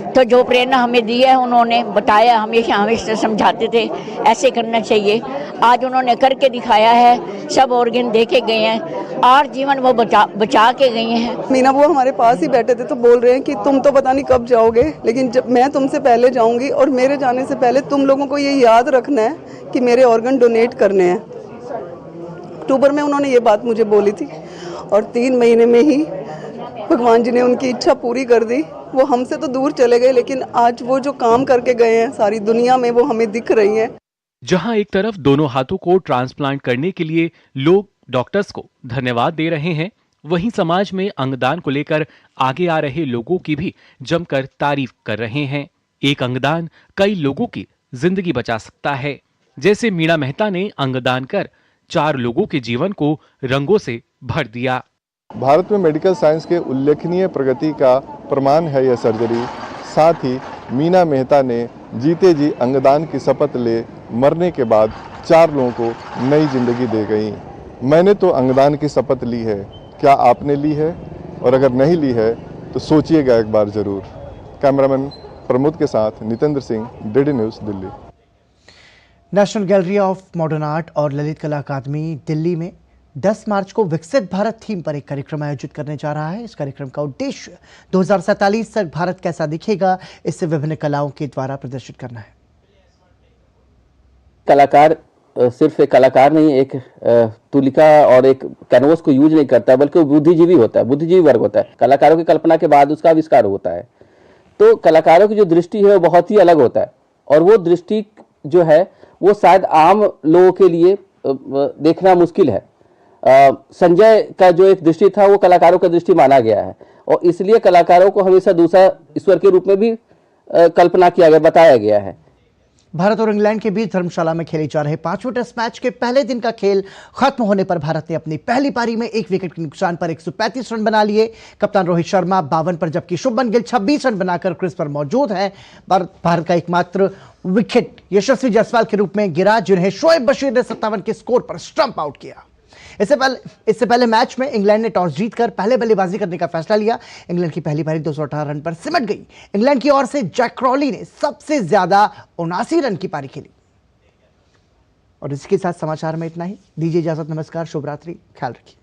तो जो प्रेरणा हमें दी है उन्होंने बताया, हमेशा हमेशा समझाते थे ऐसे करना चाहिए। आज उन्होंने करके दिखाया है, सब ऑर्गन देके गए हैं और जीवन वो बचा के गए हैं। मीना वो हमारे पास ही बैठे थे तो बोल रहे हैं कि तुम तो पता नहीं कब जाओगे, लेकिन जब मैं तुमसे पहले जाऊंगी और मेरे जाने से पहले तुम लोगों को ये याद रखना है कि मेरे ऑर्गन डोनेट करने हैं। अक्टूबर में उन्होंने ये बात मुझे बोली थी और 3 महीने में ही भगवान जी ने उनकी इच्छा पूरी कर दी। वो हमसे तो दूर चले गए, लेकिन आज वो जो काम करके गए हैं सारी दुनिया में वो हमें दिख रही हैं। जहां एक तरफ दोनों हाथों को ट्रांसप्लांट करने के लिए लोग डॉक्टर्स को धन्यवाद दे रहे हैं, वहीं समाज में अंगदान को लेकर आगे आ रहे लोगों की भी जमकर तारीफ कर रहे हैं। एक अंगदान कई लोगों की जिंदगी बचा सकता है, जैसे मीणा मेहता ने अंगदान कर 4 लोगों के जीवन को रंगों से भर दिया। भारत में मेडिकल साइंस के उल्लेखनीय प्रगति का प्रमाण है यह सर्जरी। साथ ही मीना मेहता ने जीते जी अंगदान की शपथ ले मरने के बाद 4 लोगों को नई जिंदगी दे गई। मैंने तो अंगदान की शपथ ली है, क्या आपने ली है? और अगर नहीं ली है तो सोचिएगा एक बार जरूर। कैमरामैन प्रमोद के साथ Nitendra Singh, DD news, Delhi. National gallery of modern art और ललित कला अकादमी दिल्ली में 10 मार्च को विकसित भारत थीम पर एक कार्यक्रम आयोजित करने जा रहा है। इस कार्यक्रम का उद्देश्य 2047 तक भारत कैसा दिखेगा, इससे विभिन्न कलाओं के द्वारा प्रदर्शित करना है। कलाकार सिर्फ एक कलाकार नहीं, एक तुलिका और एक कैनवस को यूज नहीं करता, बल्कि वो बुद्धिजीवी होता है, बुद्धिजीवी वर्ग होता है। कलाकारों की कल्पना के बाद उसका आविष्कार होता है। तो कलाकारों की जो दृष्टि है वो बहुत ही अलग होता है, और वो दृष्टि जो है वो शायद आम लोगों के लिए देखना मुश्किल है। संजय का जो एक दृष्टि था वो कलाकारों का दृष्टि माना गया है, और इसलिए कलाकारों को हमेशा दूसरा ईश्वर के रूप में भी कल्पना किया गया, बताया गया है। भारत और इंग्लैंड के बीच धर्मशाला में खेले जा रहे 5वें टेस्ट मैच के पहले दिन का खेल खत्म होने पर भारत ने अपनी पहली पारी में 1 विकेट के नुकसान पर 135 रन बना लिए। कप्तान रोहित शर्मा 52 पर, जबकि शुभमन गिल 26 रन बनाकर क्रीज पर मौजूद है। भारत का एकमात्र विकेट यशस्वी जायसवाल के रूप में गिरा, जिन्हें शोएब बशीर ने 57 के स्कोर पर स्टंप आउट किया। इससे पहले मैच में इंग्लैंड ने टॉस जीतकर पहले बल्लेबाजी करने का फैसला लिया। इंग्लैंड की पहली पारी 218 रन पर सिमट गई। इंग्लैंड की ओर से जैक क्रॉली ने सबसे ज्यादा 79 रन की पारी खेली। और इसके साथ समाचार में इतना ही। दीजिए इजाजत, नमस्कार, शुभ रात्रि, ख्याल रखिए।